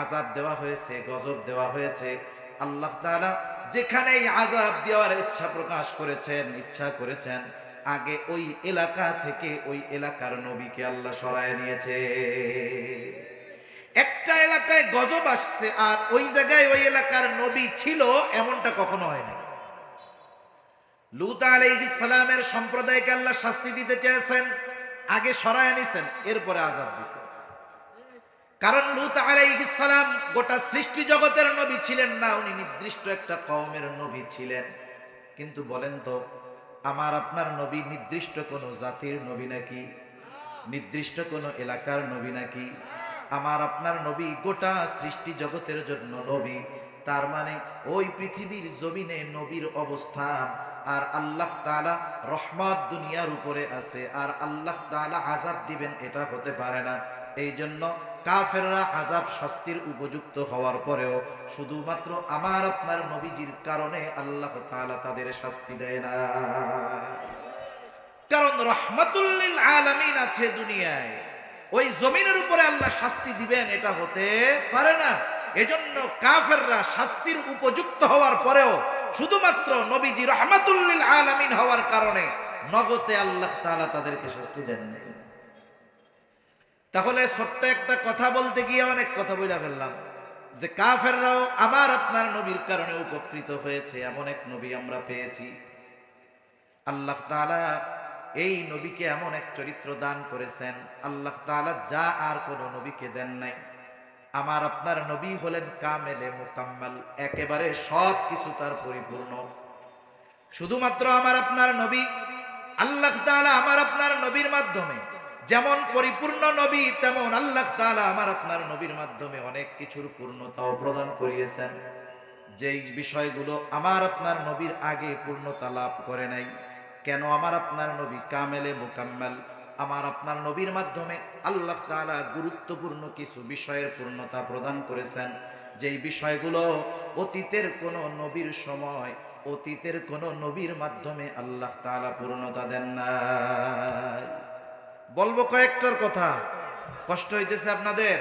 আযাব দেওয়া হয়েছে, গজব দেওয়া হয়েছে, আল্লাহ তাআলা যেখানেই আযাব দেওয়ার ইচ্ছা প্রকাশ করেছেন, ইচ্ছা করেছেন, আগে ওই এলাকা থেকে ওই এলাকার নবীকে আল্লাহ সরায় নিয়েছে। একটা এলাকায় গজব আসছে আর ওই জায়গায় ওই এলাকার নবী ছিল, এমনটা কখনো হয় না। লূত আলাইহিস সালামের সম্প্রদায়কে আল্লাহ শাস্তি দিতে চেয়েছেন, আগে সরায় নিছেন, এরপরে আযাব দিয়েছেন। কারণ লূত আলাইহিস সালাম গোটা সৃষ্টি জগতের নবী ছিলেন না, উনি নির্দিষ্ট একটা কওমের নবী ছিলেন। কিন্তু বলেন তো, আমার আপনার নবী নির্দিষ্ট কোন জাতির নবী নাকি? নির্দিষ্ট কোন এলাকার নবী নাকি? আমার আপনার নবী গোটা সৃষ্টি জগতের জন্য নবী। তার মানে ওই পৃথিবীর জমিনে নবীর অবস্থান, আর আল্লাহ তাআলা রহমত দুনিয়ার উপরে আছে, আর আল্লাহ তাআলা আযাব দিবেন এটা হতে পারে না। এই জন্য কাফেররা আযাব শাস্তির উপযুক্ত হওয়ার পরেও শুধুমাত্র আমার আপনার নবীজির কারণে আল্লাহ তাআলা তাদের শাস্তি দেয় না। কারণ রহমাতুল লিল আলামিন আছে দুনিয়ায়, ওই জমিনের উপরে আল্লাহ শাস্তি দিবেন এটা হতে পারে না। এজন্য কাফেররা শাস্তির উপযুক্ত হওয়ার পরেও শুধুমাত্র নবীজি রহমাতুল লিল আলামিন হওয়ার কারণে নগদে আল্লাহ তাআলা তাদেরকে শাস্তি দেন না। তাহলে ছোট্ট একটা কথা বলতে গিয়ে অনেক কথা বইলা ফেললাম। যে কাফেররাও আমার আপনার নবীর কারণে উপকৃত হয়েছে, এমন এক নবী আমরা পেয়েছি। আল্লাহ তাআলা এই নবীকে এমন এক চরিত্র দান করেছেন, আল্লাহ তাআলা যা আর কোন নবীকে দেন নাই। আমার আপনার নবী হলেন কামেলে মুকাম্মাল, একেবারে সব কিছু তার পরিপূর্ণ। শুধুমাত্র আমার আপনার নবী, আল্লাহ তাআলা আমার আপনার নবীর মাধ্যমে যেমন পরিপূর্ণ নবী, তেমন আল্লাহ তাআলা আমার আপনার নবীর মাধ্যমে অনেক কিছুর পূর্ণতাও প্রদান করিয়েছেন, যেই বিষয়গুলো আমার আপনার নবীর আগে পূর্ণতা লাভ করে নাই। কেন? আমার আপনার নবী কামেলে মুকাম্মাল। আমার আপনার নবীর মাধ্যমে আল্লাহ তাআলা গুরুত্বপূর্ণ কিছু বিষয়ের পূর্ণতা প্রদান করেছেন, যেই বিষয়গুলো অতীতের কোন নবীর সময়, অতীতের কোন নবীর মাধ্যমে আল্লাহ তাআলা পূর্ণতা দেন নাই। বলবো কয়েকটার কথা, কষ্ট হইতেছে আপনাদের?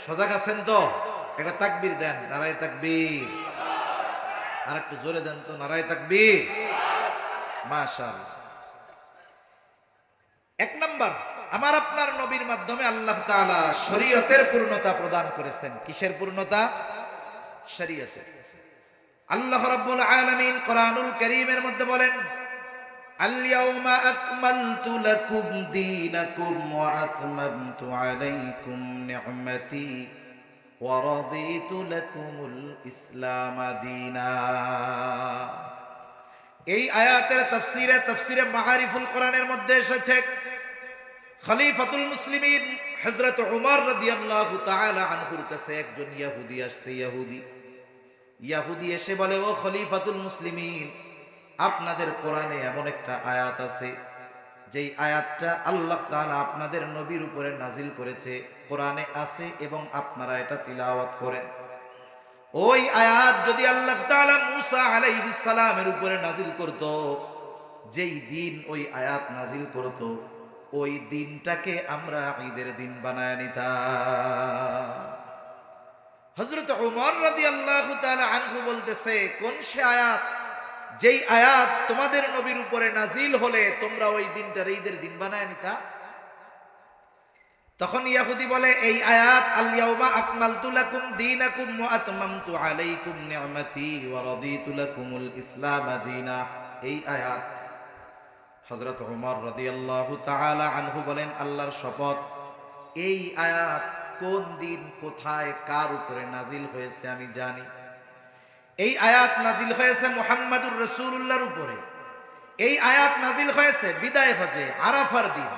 সজাগ আছেন তো? একটা তাকবীর দেন, নারায়ে তাকবীর। আর একটু জোরে দেন তো, নারায়ে তাকবীর। মাশাআল্লাহ। এক নাম্বার, আমার আপনার নবীর মাধ্যমে আল্লাহ তাআলা শরীয়তের পূর্ণতা প্রদান করেছেন। কিসের পূর্ণতা? শরীয়তের। আল্লাহ রাব্বুল আলামিন কোরআনুল কারীমের মধ্যে বলেন, আল-ইয়াওমা আকমালতু লাকুম দীনাকুম ওয়া আতমামতু আলাইকুম নি'মাতি ওয়া রাদিতু লাকুমুল ইসলাম দীনা। এই আয়াতের তাফসীরে মাআরিফুল কোরআনের মধ্যে এসেছে, খলিফাতুল মুসলিমিন হযরত উমর রাদিয়াল্লাহু তাআলা আনহুর কাছে একজন ইহুদি আসছে। ইহুদি এসে বলে, ও খলিফাতুল মুসলিমিন, আপনাদের কোরআনে এমন একটা আয়াত আছে, যেই আয়াতটা আল্লাহ তাআলা আপনাদের নবীর উপরে নাজিল করেছে, কোরআনে আছে এবং আপনারা এটা তিলাওয়াত করেন। ওই আয়াত যদি আল্লাহ তাআলা মূসা আলাইহিস সালামের উপরে নাজিল করত, যেই দিন ওই আয়াত নাজিল করত, ওই দিনটাকে আমরা ঈদের দিন বানায় নিতাম। হযরত ওমর রাদিয়াল্লাহু তাআলা আনহু বলতেছে, কোন সে আয়াত, যেই আয়াত তোমাদের নবীর উপরে নাজিল হলে তোমরা ওই দিনটা ঈদের দিন বানায় নিতা? তখন ইহুদি বলে, এই আয়াত আল-ইয়াওমা আকমালতু লাকুম দীনাকুম ওয়া আতমামতু আলাইকুম নি'মাতি ওয়া রাদিতু লাকুমুল ইসলাম দীনা। এই আয়াত হযরত ওমর রাদিয়াল্লাহু তাআলা আনহু বলেন, আল্লাহর শপথ, এই আয়াত কোন দিন, কোথায়, কার উপরে নাজিল হয়েছে আমি জানি। এই আয়াত নাজিল হয়েছে মুহাম্মাদুর রাসূলুল্লাহর উপরে। এই আয়াত নাজিল হয়েছে বিদায় হজে আরাফার দিন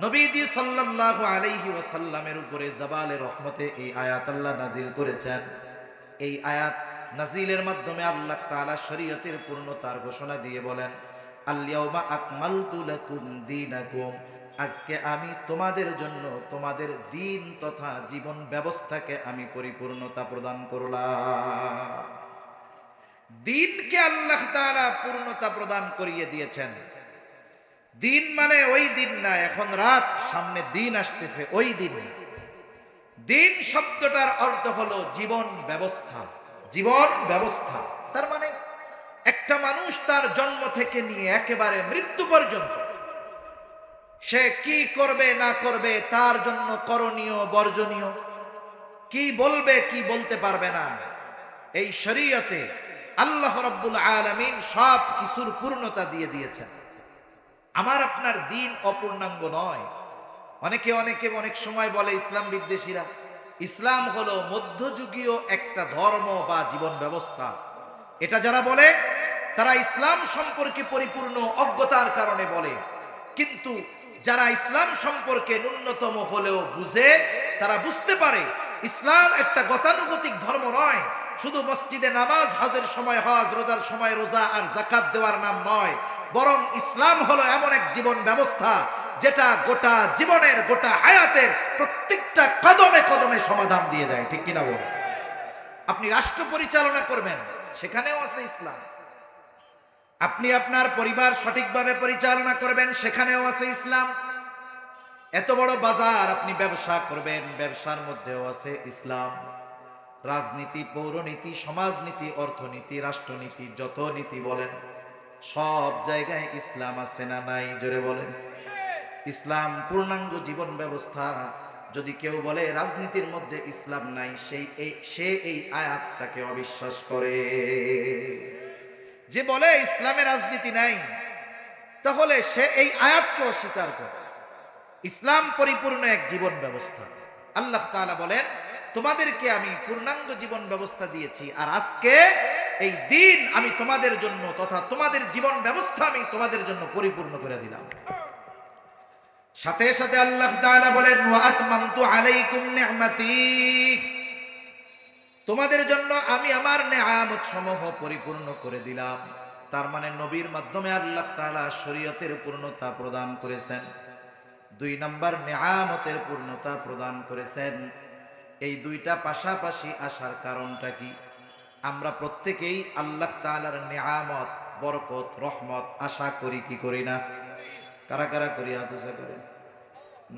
নবীজি সাল্লাল্লাহু আলাইহি ওয়াসাল্লামের উপরে জাবালে রহমতে এই আয়াত আল্লাহ নাজিল করেছেন। এই আয়াত নাজিলের মাধ্যমে আল্লাহ তাআলা শরীয়তের পূর্ণতার ঘোষণা দিয়ে বলেন, আল-ইয়াওমা আকমালতু লাকুম দীনাকুম, আজকে আমি তোমাদের জন্য তোমাদের দিন তথা জীবন ব্যবস্থাকে আমি পরিপূর্ণতা প্রদান করলাম। দিনকে আল্লাহ তাআলা পূর্ণতা প্রদান করিয়ে দিয়েছেন। দিন মানে ওই দিন না, এখন রাত, সামনে দিন আসতেছে, ওই দিন না। দিন শব্দটার অর্থ হলো জীবন ব্যবস্থা। জীবন ব্যবস্থা তার মানে একটা মানুষ তার জন্ম থেকে নিয়ে একেবারে মৃত্যু পর্যন্ত সে কি করবে না করবে, তার জন্য করণীয় বর্জনীয়, কি বলবে কি বলতে পারবে না, এই শরীয়তে আল্লাহ রাব্বুল আলামিন সব কিছুর পূর্ণতা দিয়ে দিয়েছেন। আমার আপনার দিন অপূর্ণাঙ্গ নয়। অনেকে অনেক সময় বলে ইসলাম বিদ্বেষীরা, ইসলাম হলো মধ্যযুগীয় একটা ধর্ম বা জীবন ব্যবস্থা। এটা যারা বলে তারা ইসলাম সম্পর্কে পরিপূর্ণ অজ্ঞতার কারণে বলে, কিন্তু যারা ইসলাম সম্পর্কে ন্যূনতম হলেও বুঝে, তারা বুঝতে পারে ইসলাম একটা গতানুগতিক ধর্ম নয়, শুধু মসজিদে নামাজ, হজের সময় হজ, রোজার সময় রোজা আর যাকাত দেওয়ার নাম নয়, বরং ইসলাম হলো এমন এক জীবন ব্যবস্থা যেটা গোটা জীবনের, গোটা হায়াতের প্রত্যেকটা কদমে কদমে সমাধান দিয়ে দেয়। ঠিক কিনা বল? আপনি রাষ্ট্র পরিচালনা করবেন, সেখানেও আছে ইসলাম। আপনি আপনার পরিবার সঠিকভাবে পরিচালনা করবেন, সেখানেও আছে ইসলাম। এত বড় বাজার আপনি ব্যবসা করবেন, ব্যবসার মধ্যেও আছে ইসলাম। রাজনীতি, পৌরনীতি, সমাজনীতি, অর্থনীতি, রাষ্ট্রনীতি, যত নীতি বলেন, সব জায়গায় ইসলাম আছে না নাই? জোরে বলেন। ইসলাম পূর্ণাঙ্গ জীবন ব্যবস্থা। যদি কেউ বলে রাজনীতির মধ্যে ইসলাম নাই, সে এই আয়াতটাকে অবিশ্বাস করে। যে বলে ইসলামে রাজনীতি নাই, তাহলে সে এই আয়াতকে অস্বীকার করে। ইসলাম পরিপূর্ণ এক জীবন ব্যবস্থা। আল্লাহ তাআলা বলেন, তোমাদেরকে আমি পূর্ণাঙ্গ জীবন ব্যবস্থা দিয়েছি, আর আজকে এই দিন আমি তোমাদের জন্য তথা তোমাদের জীবন ব্যবস্থা আমি তোমাদের জন্য পরিপূর্ণ করে দিলাম। সাথে সাথে আল্লাহ তাআলা বলেন, ওয়া আতমামতু আলাইকুম নি'মাতি, তোমাদের জন্য আমি আমার নেয়ামত সমূহ পরিপূর্ণ করে দিলাম। তার মানে নবীর মাধ্যমে আল্লাহ তাআলা শরীয়তের পূর্ণতা প্রদান করেছেন। 2 নাম্বার নেয়ামতের পূর্ণতা প্রদান করেছেন। এই দুইটা পাশাপাশি আসার কারণটা কি? আমরা প্রত্যেকেই আল্লাহ তাআলার নেয়ামত, বরকত, রহমত আশা করি কি করি না? কারা কারা করি? হাত উঁচা করে।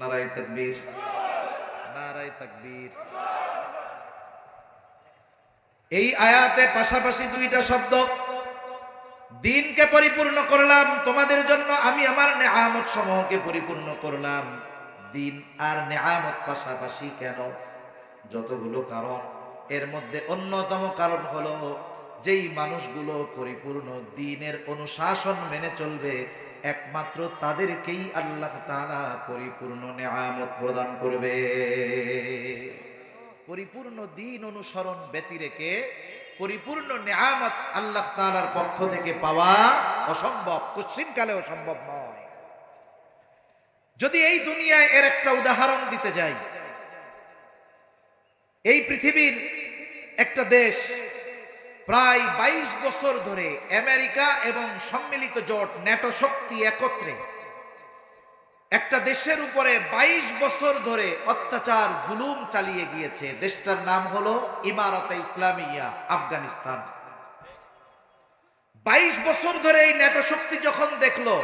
নারায়ে তাকবীর, নারায়ে তাকবীর। এই আয়াতে পাশাপাশি দুইটা শব্দ, দিনকে পরিপূর্ণ করলাম তোমাদের জন্য, আমি আমার নেয়ামত সমূহকে পরিপূর্ণ করলাম। দিন আর নেয়ামত পাশাপাশি কেন? যতগুলো কারণ, এর মধ্যে অন্যতম কারণ হলো যেই মানুষগুলো পরিপূর্ণ দ্বীনের অনুশাসন মেনে চলবে, একমাত্র তাদেরকেই আল্লাহ তাআলা পরিপূর্ণ নেয়ামত প্রদান করবে। পরিপূর্ণ দ্বীন অনুসরণ ব্যতি রেখে পরিপূর্ণ নেয়ামত আল্লাহ তাআলার পক্ষ থেকে পাওয়া অসম্ভব, কোশ্চিনকালেও সম্ভব নয়। যদি এই দুনিয়ায় এর একটা উদাহরণ দিতে যাই, এই পৃথিবীর একটা দেশ প্রায় 22 বছর ধরে আমেরিকা এবং সম্মিলিত জোট ন্যাটো শক্তি একত্রে একটা দেশের উপরে 22 বছর ধরে অত্যাচার জুলুম চালিয়ে গিয়েছে। দেশটার নাম হলো ইমারতে ইসলামিয়া, আফগানিস্তান। 22 বছর ধরে এই ন্যাটো শক্তি যখন দেখলো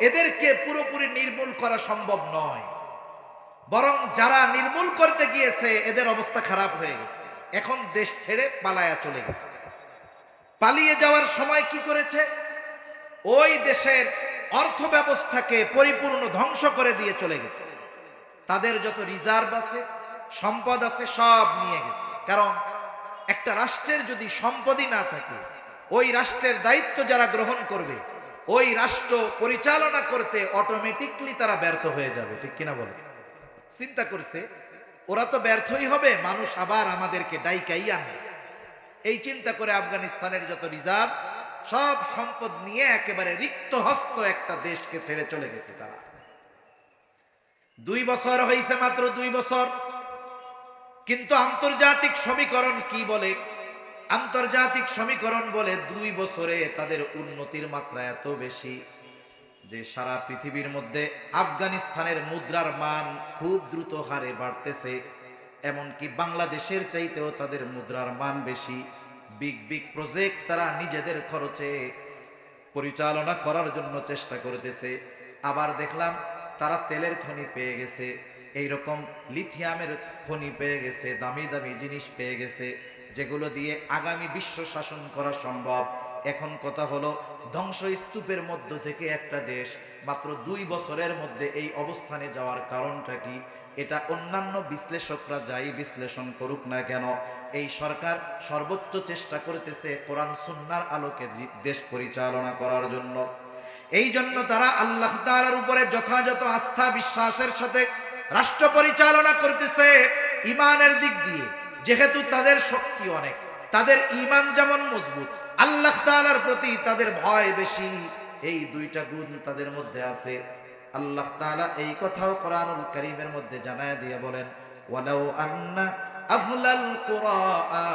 এদেরকে পুরোপুরি নির্মূল করা সম্ভব নয়, বরং যারা নির্মূল করতে গিয়েছে এদের অবস্থা খারাপ হয়ে গেছে, এখন দেশ ছেড়ে পালায়া চলে গেছে। পালিয়ে যাওয়ার সময় কি করেছে? ওই দেশের অর্থ ব্যবস্থাকে পরিপূর্ণ ধ্বংস করে দিয়ে চলে গেছে। তাদের যত রিজার্ভ আছে, সম্পদ আছে, সব নিয়ে গেছে। কারণ একটা রাষ্ট্রের যদি সম্পদই না থাকে, ওই রাষ্ট্রের দায়িত্ব যারা গ্রহণ করবে, ওই রাষ্ট্র পরিচালনা করতে অটোমেটিকলি তারা ব্যর্থ হয়ে যাবে। ঠিক কিনা বলে? চিন্তা করছে ওরা তো ব্যর্থই হবে, মানুষ আবার আমাদেরকে ডাইকাই আনবে। এই চিন্তা করে আফগানিস্তানের যত রিজার্ভ, সব সম্পদ নিয়ে একেবারে রিক্ত হস্ত একটা দেশকে ছেড়ে চলে গেছে তারা। 2 বছর হয়েছে, মাত্র 2 বছর। কিন্তু আন্তর্জাতিক সমীকরণ কি বলে? আন্তর্জাতিক সমীকরণ বলে 2 বছরে তাদের উন্নতির মাত্রা এত বেশি যে সারা পৃথিবীর মধ্যে আফগানিস্তানের মুদ্রার মান খুব দ্রুত হারে বাড়তেছে। এমনকি বাংলাদেশের চাইতেও তাদের মুদ্রার মান বেশি। বিগ বিগ প্রজেক্ট তারা নিজেদের খরচে পরিচালনা করার জন্য চেষ্টা করতেছে। আবার দেখলাম তারা তেলের খনি পেয়ে গেছে, এইরকম লিথিয়ামের খনি পেয়ে গেছে, দামি দামি জিনিস পেয়ে গেছে, যেগুলো দিয়ে আগামী বিশ্ব শাসন করা সম্ভব। এখন কথা হলো, ধ্বংসস্তূপের মধ্য থেকে একটা দেশ মাত্র 2 বছরের মধ্যে এই অবস্থানে যাওয়ার কারণটা কি? এটা অন্যান্য বিশ্লেষকরা যাই বিশ্লেষণ করুক না কেন, এই সরকার সর্বোচ্চ চেষ্টা করতেছে কোরআন সুন্নাহর আলোকে দেশ পরিচালনা করার জন্য। এই জন্য তারা আল্লাহ তাআলার উপরে যথাযথ আস্থা বিশ্বাসের সাথে রাষ্ট্র পরিচালনা করতেছে। ঈমানের দিক দিয়ে যেহেতু তাদের শক্তি অনেক, তাদের ঈমান যেমন মজবুত, আল্লাহ তাআলার প্রতি তাদের ভয় বেশি, এই 2টা গুণ তাদের মধ্যে আছে। আল্লাহ তাআলা এই কথাও কোরআনুল কারীমের মধ্যে জানায় দিয়ে বলেন, ওয়ালাউ আন্না আহলাল কুরা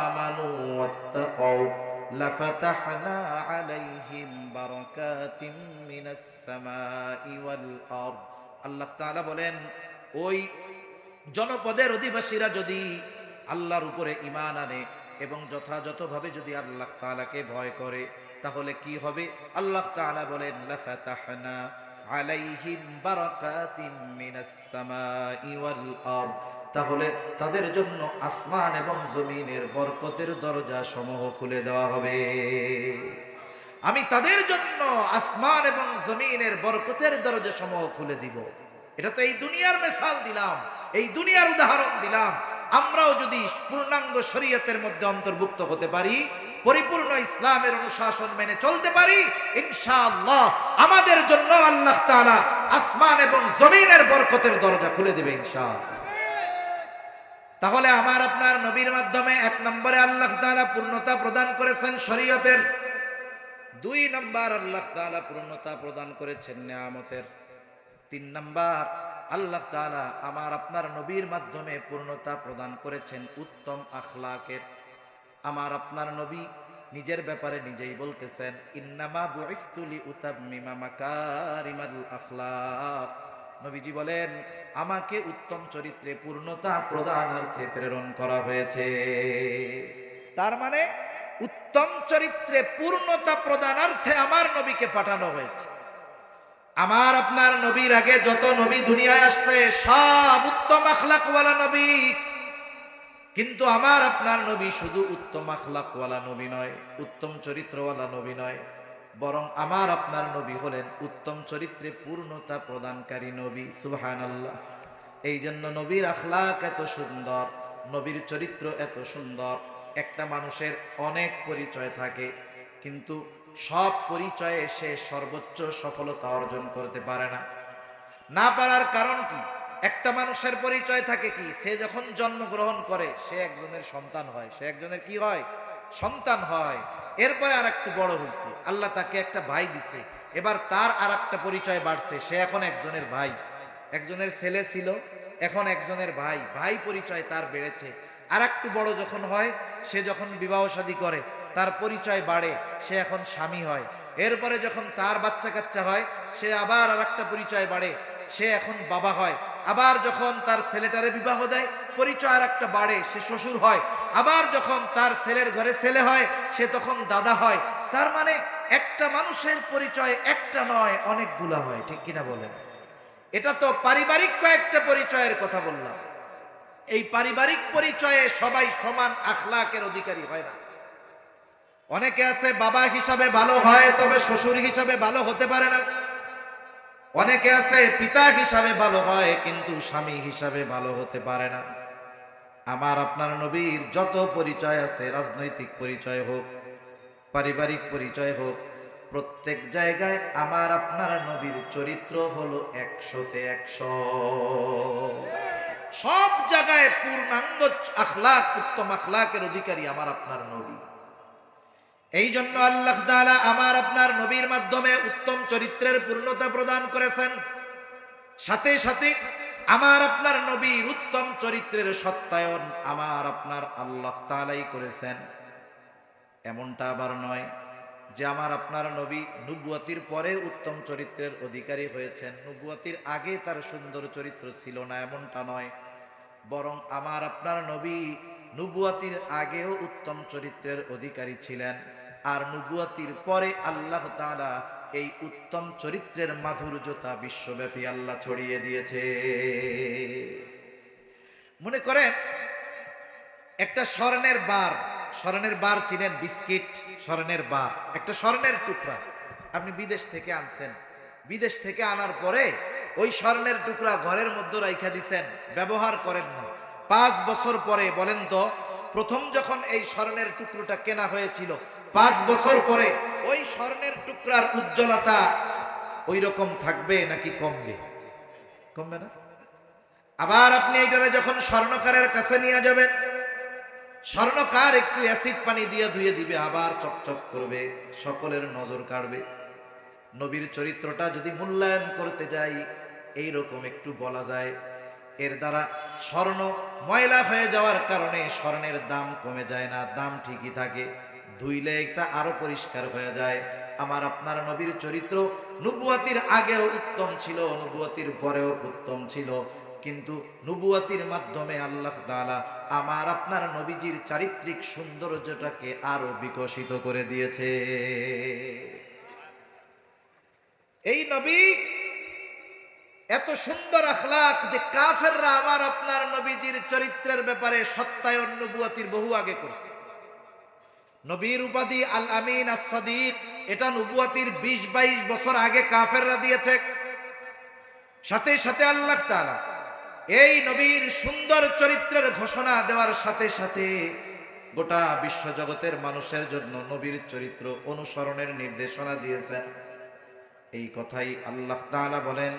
আমানু ওয়াত্তাকাউ লাফাতাহনা আলাইহিম বারাকাতিম মিনাস সামাই ওয়াল আরদ। আল্লাহ তাআলা বলেন, ওই জনপদের অধিবাসীরা যদি আল্লাহর উপরে ঈমান আনে এবং যথাযথভাবে যদি আল্লাহ তাআলাকে ভয় করে, তাহলে কি হবে? আল্লাহ তাআলা বলেন, লাফাতাহনা আলাইহিম বারাকাতিম মিনাস সামাই ওয়াল আরদ, তাহলে তাদের জন্য আসমান এবং জমিনের বরকতের দরজা সমূহ খুলে দেওয়া হবে। আমি তাদের জন্য আসমান এবং জমিনের বরকতের দরজা সমূহ খুলে দিব। এটা তো এই দুনিয়ার মিসাল দিলাম, এই দুনিয়ার উদাহরণ দিলাম। আমরাও যদি পূর্ণাঙ্গ শরীয়তের মধ্যে অন্তর্ভুক্ত হতে পারি, পরিপূর্ণ ইসলামের অনুশাসন মেনে চলতে পারি, ইনশাআল্লাহ আমাদের জন্য আল্লাহ তাআলা আসমান এবং জমিনের বরকতের দরজা খুলে দেবে ইনশাআল্লাহ। তাহলে আমার আপনার নবীর মাধ্যমে এক নম্বরে আল্লাহ তাআলা পূর্ণতা প্রদান করেছেন শরীয়তের, দুই নম্বর আল্লাহ তাআলা পূর্ণতা প্রদান করেছেন নিয়ামতের, তিন নম্বর আল্লাহ তাআলা আমার আপনার নবীর মাধ্যমে পূর্ণতা প্রদান করেছেন উত্তম আখলাকের। আমার আপনার নবী নিজের ব্যাপারে নিজেই বলতেছেন, ইন্নামা বুইসতু লিউতাম্মিমা মাকারিমাল আখলাক। নবীজি বলেন, আমাকে উত্তম চরিত্রে পূর্ণতা প্রদানার্থে প্রেরণ করা হয়েছে। তার মানে উত্তম চরিত্রে পূর্ণতা প্রদানার্থে আমার নবীকে পাঠানো হয়েছে। আমার আপনার নবীর আগে যত নবী দুনিয়ায় আসছে সব উত্তম আখলাকওয়ালা নবী, কিন্তু আমার আপনার নবী শুধু উত্তম আখলাকওয়ালা নবী নয়, উত্তম চরিত্রওয়ালা নবী নয়, বরং আমার আপনার নবী হলেন উত্তম চরিত্রে পূর্ণতা প্রদানকারী নবী। সুবহানাল্লাহ। এই জন্য নবীর আখলাক এত সুন্দর, নবীর চরিত্র এত সুন্দর। একটা মানুষের অনেক পরিচয় থাকে, কিন্তু সব পরিচয়ে সে সর্বোচ্চ সফলতা অর্জন করতে পারে না। না পারার কারণ কি? একটা মানুষের পরিচয় থাকে কি, সে যখন জন্মগ্রহণ করে সে একজনের সন্তান হয়, সে একজনের কি হয়? সন্তান হয়। এরপরে আর একটু বড় হয়েছে, আল্লাহ তাকে একটা ভাই দিছে, এবার তার আর একটা পরিচয় বাড়ছে, সে এখন একজনের ভাই। একজনের ছেলে ছিল, এখন একজনের ভাই, ভাই পরিচয় তার বেড়েছে। আর একটু বড় যখন হয়, সে যখন বিবাহ শাদী করে তার পরিচয় বাড়ে, সে এখন স্বামী হয়। এরপরে যখন তার বাচ্চা কাচ্চা হয়, সে আবার আর একটা পরিচয় বাড়ে, সে এখন বাবা হয়। আবার যখন তার ছেলেটারে বিবাহ দেয়, পরিচয় আর একটা বাড়ে, সে শ্বশুর হয়। আবার যখন তার ছেলের ঘরে ছেলে হয়, সে তখন দাদা হয়। তার মানে একটা মানুষের পরিচয় একটা নয়, অনেকগুলা হয়, ঠিক কিনা বলেন? এটা তো পারিবারিক কয়েকটা পরিচয়ের কথা বললাম। এই পারিবারিক পরিচয়ে সবাই সমান আখলাকের অধিকারী হয় না। অনেকে আছে বাবা হিসাবে ভালো হয়, তবে শ্বশুর হিসাবে ভালো হতে পারে না। অনেকে আছে পিতা হিসাবে ভালো হয়, কিন্তু স্বামী হিসাবে ভালো হতে পারে না। আমার আপনার নবীর যত পরিচয় আছে, রাজনৈতিক পরিচয় হোক, পারিবারিক পরিচয় হোক, প্রত্যেক জায়গায় আমার আপনার নবীর চরিত্র হলো 100-তে 100। সব জায়গায় পূর্ণাঙ্গ আখলাক, উত্তম আখলাকের অধিকারী আমার আপনার নবী। এই জন্য আল্লাহ তাআলা আমার আপনার নবীর মাধ্যমে উত্তম চরিত্রের পূর্ণতা প্রদান করেছেন। সাথে সাথে আমার আপনার নবীর উত্তম চরিত্রের সত্যায়ন আমার আপনার আল্লাহ তাআলাই করেছেন। এমনটা আবার নয় যে আমার আপনার নবী নবুয়তির পরে উত্তম চরিত্রের অধিকারী হয়েছেন, নবুয়তির আগে তার সুন্দর চরিত্র ছিল না, এমনটা নয়। বরং আমার আপনার নবী নবুয়তির আগেও উত্তম চরিত্রের অধিকারী ছিলেন, আর নবুয়তির পরে আল্লাহ তাআলা এই উত্তম চরিত্রের মাধুর্যতা বিশ্বব্যাপী আল্লাহ ছড়িয়ে দিয়েছে। মনে করেন একটা স্বর্ণের বার, স্বর্ণের বার চিনেন? বিস্কিট, স্বর্ণের বার, একটা স্বর্ণের টুকরা আপনি বিদেশ থেকে আনছেন। বিদেশ থেকে আনার পরে ওই স্বর্ণের টুকরা ঘরের মধ্যে রাইখা দিছেন, ব্যবহার করেন না। 5 বছর পরে বলেন তো, প্রথম যখন এই স্বর্ণের টুকরোটা কেনা হয়েছিল, 5 বছর পরে ওই স্বর্ণের টুকরার উজ্জ্বলতা ওই রকম থাকবে নাকি কমবে? কমবে না? আবার আপনি এইটারে যখন স্বর্ণকারের কাছে নিয়ে যাবেন, স্বর্ণকার একটু অ্যাসিড পানি দিয়ে ধুয়ে দিবে, আবার চকচক করবে, সকলের নজর কাড়বে। নবীর চরিত্রটা যদি মূল্যায়ন করতে যাই, এই রকম একটু বলা যায়, এর দ্বারা স্বর্ণ ময়লা হয়ে যাওয়ার কারণে স্বর্ণের দাম কমে যায় না, দাম ঠিকই থাকে, ধুইলে এটা আরো পরিষ্কার হয়ে যায়। আমার আপনার নবীর চরিত্র নবুয়তির আগেও উত্তম ছিল, নবুয়তির পরেও উত্তম ছিল, কিন্তু নবুয়তির মাধ্যমে আল্লাহ তাআলা আমার আপনার নবীজির চারিত্রিক সৌন্দর্যটাকে আরো বিকশিত করে দিয়েছে। এই নবী এত সুন্দর আখলাক যে কাফেররা আমার আপনার নবীজির চরিত্রের ব্যাপারে সত্যায়ন নবুয়তির বহু আগে করছে। নবীর উপাধি আল আমিন আস সাদিক, এটা নবুয়তির 20-22 বছর আগে কাফেররা দিয়েছে। সাথে সাথে আল্লাহ তাআলা এই নবীর সুন্দর চরিত্রের ঘোষণা দেওয়ার সাথে সাথে গোটা বিশ্বজগতের মানুষের জন্য নবীর চরিত্র অনুসরণের নির্দেশনা দিয়েছেন। এই কথাই আল্লাহ তাআলা বলেন,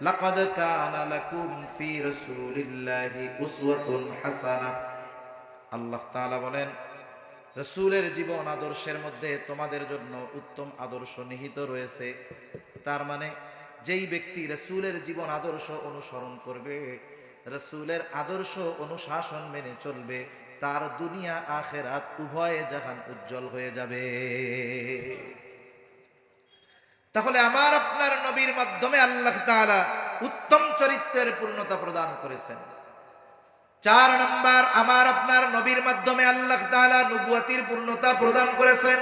লাকাদ কানা লাকুম ফি রাসূলিল্লাহি উসওয়াতুন হাসানাহ। আল্লাহ তাআলা বলেন, রাসূলের জীবন আদর্শের মধ্যে তোমাদের জন্য উত্তম আদর্শ নিহিত রয়েছে। তার মানে যেই ব্যক্তি রাসূলের জীবন আদর্শ অনুসরণ করবে, রাসূলের আদর্শ অনুশাসন মেনে চলবে, তার দুনিয়া আখিরাত উভয় জাহান উজ্জ্বল হয়ে যাবে। তাহলে আমার আপনার নবীর মাধ্যমে আল্লাহ তাআলা উত্তম চরিত্রের পূর্ণতা প্রদান করেছেন। 4 নাম্বার, আমার আপনার নবীর মাধ্যমে আল্লাহ তাআলা নবুয়তির পূর্ণতা প্রদান করেছেন।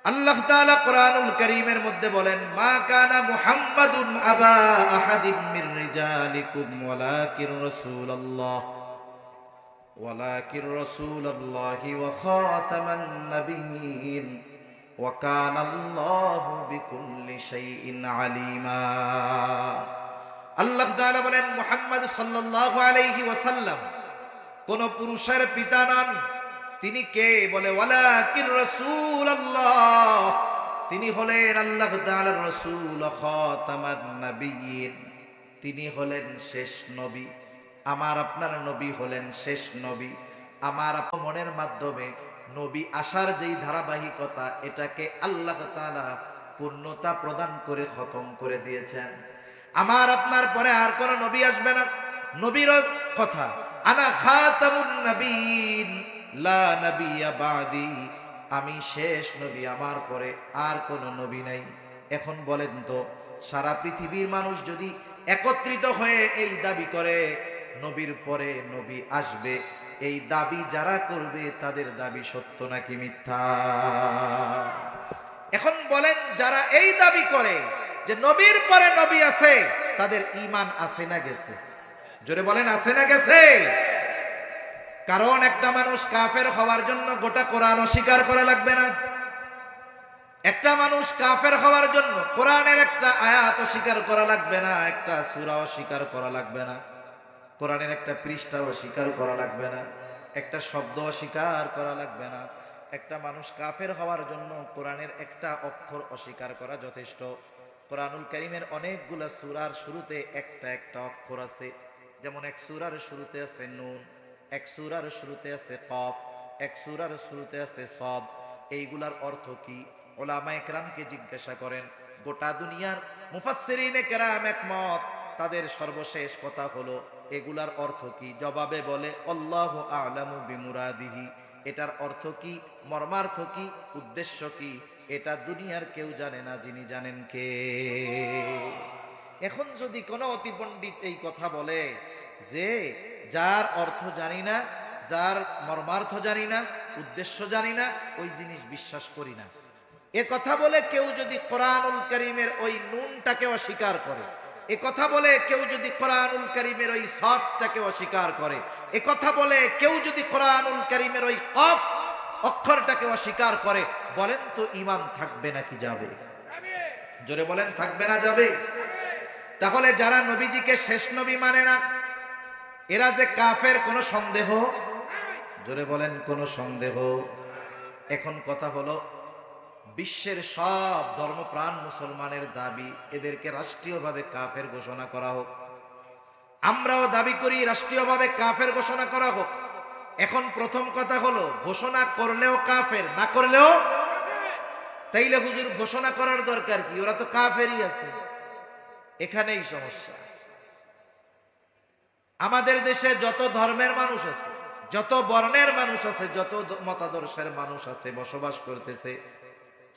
আল্লাহ তাআলা কোরআনুল কারীমের মধ্যে বলেন, মা কানা মুহাম্মাদুন আবা আহাদিম মির রিজালিকুম ওয়ালাকির রাসূলুল্লাহি ওয়া খাতামান নাবিয়্যিন ওয়া কানা আল্লাহু বিকুল্লি শাইইন আলিমা। আল্লাহ তাআলা বলেন, মুহাম্মদ সাল্লাল্লাহু আলাইহি ওয়াসাল্লাম কোন পুরুষের পিতা নন। তিনি কে? বলে ওয়ালাকির রাসূলুল্লাহ, তিনি হলেন আল্লাহ তাআলার রাসূল, খাতামান নাবিয়্যিন, তিনি হলেন শেষ নবী। আমার আপনার নবী হলেন শেষ নবী। আমার মনের মাধ্যমে নবী আসার যেই ধারাবাহিকতা, এটাকে আল্লাহ তাআলা পূর্ণতা প্রদান করে খতম করে দিয়েছেন। আমার আপনার পরে আর কোন নবী আসবে না। নবীর কথা, আনা খাতামুন নবীন লা নবিয়্যা বাদি, আমি শেষ নবী, আমার পরে আর কোন নবী নাই। এখন বলেন তো, সারা পৃথিবীর মানুষ যদি একত্রিত হয়ে এই দাবি করে নবীর পরে নবী আসবে, এই দাবি যারা করবে তাদের দাবি সত্য নাকি মিথ্যা? এখন বলেন, যারা এই দাবি করে যে নবীর পরে নবী আছে, তাদের ঈমান আছে না গেছে? জোরে বলেন, আছে না গেছে? কারণ একটা মানুষ কাফের হওয়ার জন্য গোটা কোরআন অস্বীকার করা লাগবে না। একটা মানুষ কাফের হওয়ার জন্য কোরআনের একটা আয়াত অস্বীকার করা লাগবে না, একটা সূরা অস্বীকার করা লাগবে না, কোরআনের একটা পৃষ্ঠা অস্বীকার করা লাগবে না, একটা শব্দ অস্বীকার করা লাগবে না। একটা মানুষ কাফের হওয়ার জন্য কোরআনের একটা অক্ষর অস্বীকার করা যথেষ্ট। কোরআনুল কারীমের অনেকগুলা সূরার শুরুতে একটা একটা অক্ষর আছে। যেমন এক সূরার শুরুতে আছে নুন, এক সূরার শুরুতে আছে কফ, এক সূরার শুরুতে আছে সদ। এইগুলার অর্থ কি? উলামায়ে কেরামকে জিজ্ঞাসা করেন। গোটা দুনিয়ার মুফাসসিরিনে কেরাম একমত, তাদের সর্বশেষ কথা হলো এগুলার অর্থ কি? জবাবে বলে, আল্লাহু আ'লামু বিমুরাদিহি, এটার অর্থ কি, মর্মার্থ কি, উদ্দেশ্য কি, এটা দুনিয়ার কেউ জানে না, যিনি জানেন কে? এখন যদি কোনো অতি পণ্ডিত এই কথা বলে যে যার অর্থ জানি না, যার মর্মার্থ জানি না, উদ্দেশ্য জানি না, ওই জিনিস বিশ্বাস করি না, এ কথা বলে কেউ যদি কোরআনুল কারীমের ওই নুনটাকে অস্বীকার করে, এ কথা বলে কেউ যদি কোরআনুল কারীমের ওই সদটাকে অস্বীকার করে, এ কথা বলে কেউ যদি কোরআনুল কারীমের ওই কফ অক্ষরটাকে অস্বীকার করে, বলেন তো ঈমান থাকবে নাকি যাবে? জোরে বলেন, থাকবে না যাবে? তাহলে যারা নবীজিকে শেষ নবী মানে না, এরা যে কাফের, কোনো সন্দেহ? জোরে বলেন, কোনো সন্দেহ? এখন কথা হলো, বিশ্বের সব ধর্মপ্রাণ মুসলমানের দাবি এদেরকে রাষ্ট্রীয়ভাবে কাফের ঘোষণা করা হোক। আমরাও দাবি করি রাষ্ট্রীয়ভাবে কাফের ঘোষণা করা হোক। এখন প্রথম কথা হলো, ঘোষণা করলেও কাফের, না করলেও? তাইলে হুজুর ঘোষণা করার দরকার কি? ওরা তো কাফেরই আছে। এখানেই সমস্যা। আমাদের দেশে যত ধর্মের মানুষ আছে, যত বর্ণের মানুষ আছে, যত মতাদর্শের মানুষ আছে, বসবাস করতেছে,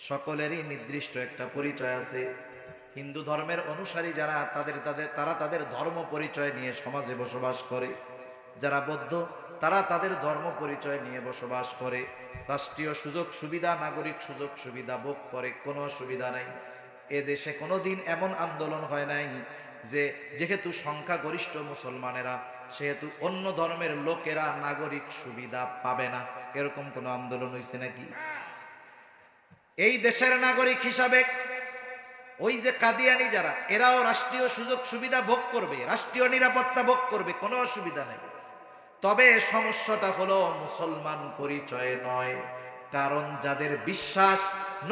সকলেরই নির্দিষ্ট একটা পরিচয় আছে। হিন্দু ধর্মের অনুসারী যারা, তারা তাদের ধর্ম পরিচয় নিয়ে সমাজে বসবাস করে। যারা বৌদ্ধ, তারা তাদের ধর্ম পরিচয় নিয়ে বসবাস করে। রাষ্ট্রীয় সুযোগ সুবিধা, নাগরিক সুযোগ সুবিধা ভোগ করে, কোনো অসুবিধা নাই। এ দেশে কোনোদিন এমন আন্দোলন হয় নাই যে যেহেতু সংখ্যাগরিষ্ঠ মুসলমানেরা, সেহেতু অন্য ধর্মের লোকেরা নাগরিক সুবিধা পাবে না, এরকম কোনো আন্দোলন হয়েছে নাকি? এই দেশের নাগরিক হিসাবে ওই যে কাদিয়ানি যারা, এরাও রাষ্ট্রীয় সুযোগ সুবিধা ভোগ করবে, রাষ্ট্রীয় নিরাপত্তা ভোগ করবে, কোনো অসুবিধা নেই। তবে সমস্যাটা হলো মুসলমান পরিচয় নয়। কারণ যাদের বিশ্বাস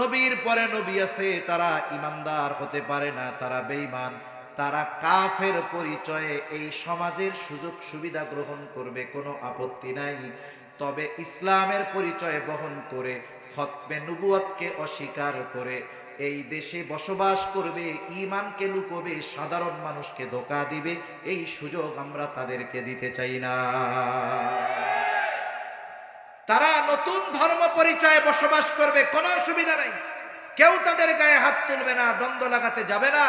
নবীর পরে নবী আছে তারা ইমানদার হতে পারে না, তারা বেঈমান, তারা কাফের পরিচয়ে এই সমাজের সুযোগ সুবিধা গ্রহণ করবে, কোনো আপত্তি নাই। তবে ইসলামের পরিচয় বহন করে খতমে নবুয়তকে অস্বীকার করে এই দেশে বসবাস করবে, ঈমানকে লুকোবে, সাধারণ মানুষকে ধোঁকা দিবে, এই সুযোগ আমরা তাদেরকে দিতে চাই না। তারা নতুন ধর্ম পরিচয়ে বসবাস করবে, কোনো অসুবিধা নাই, কেউ তাদের গায়ে হাত তুলবে না, দ্বন্দ্ব লাগাতে যাবে না।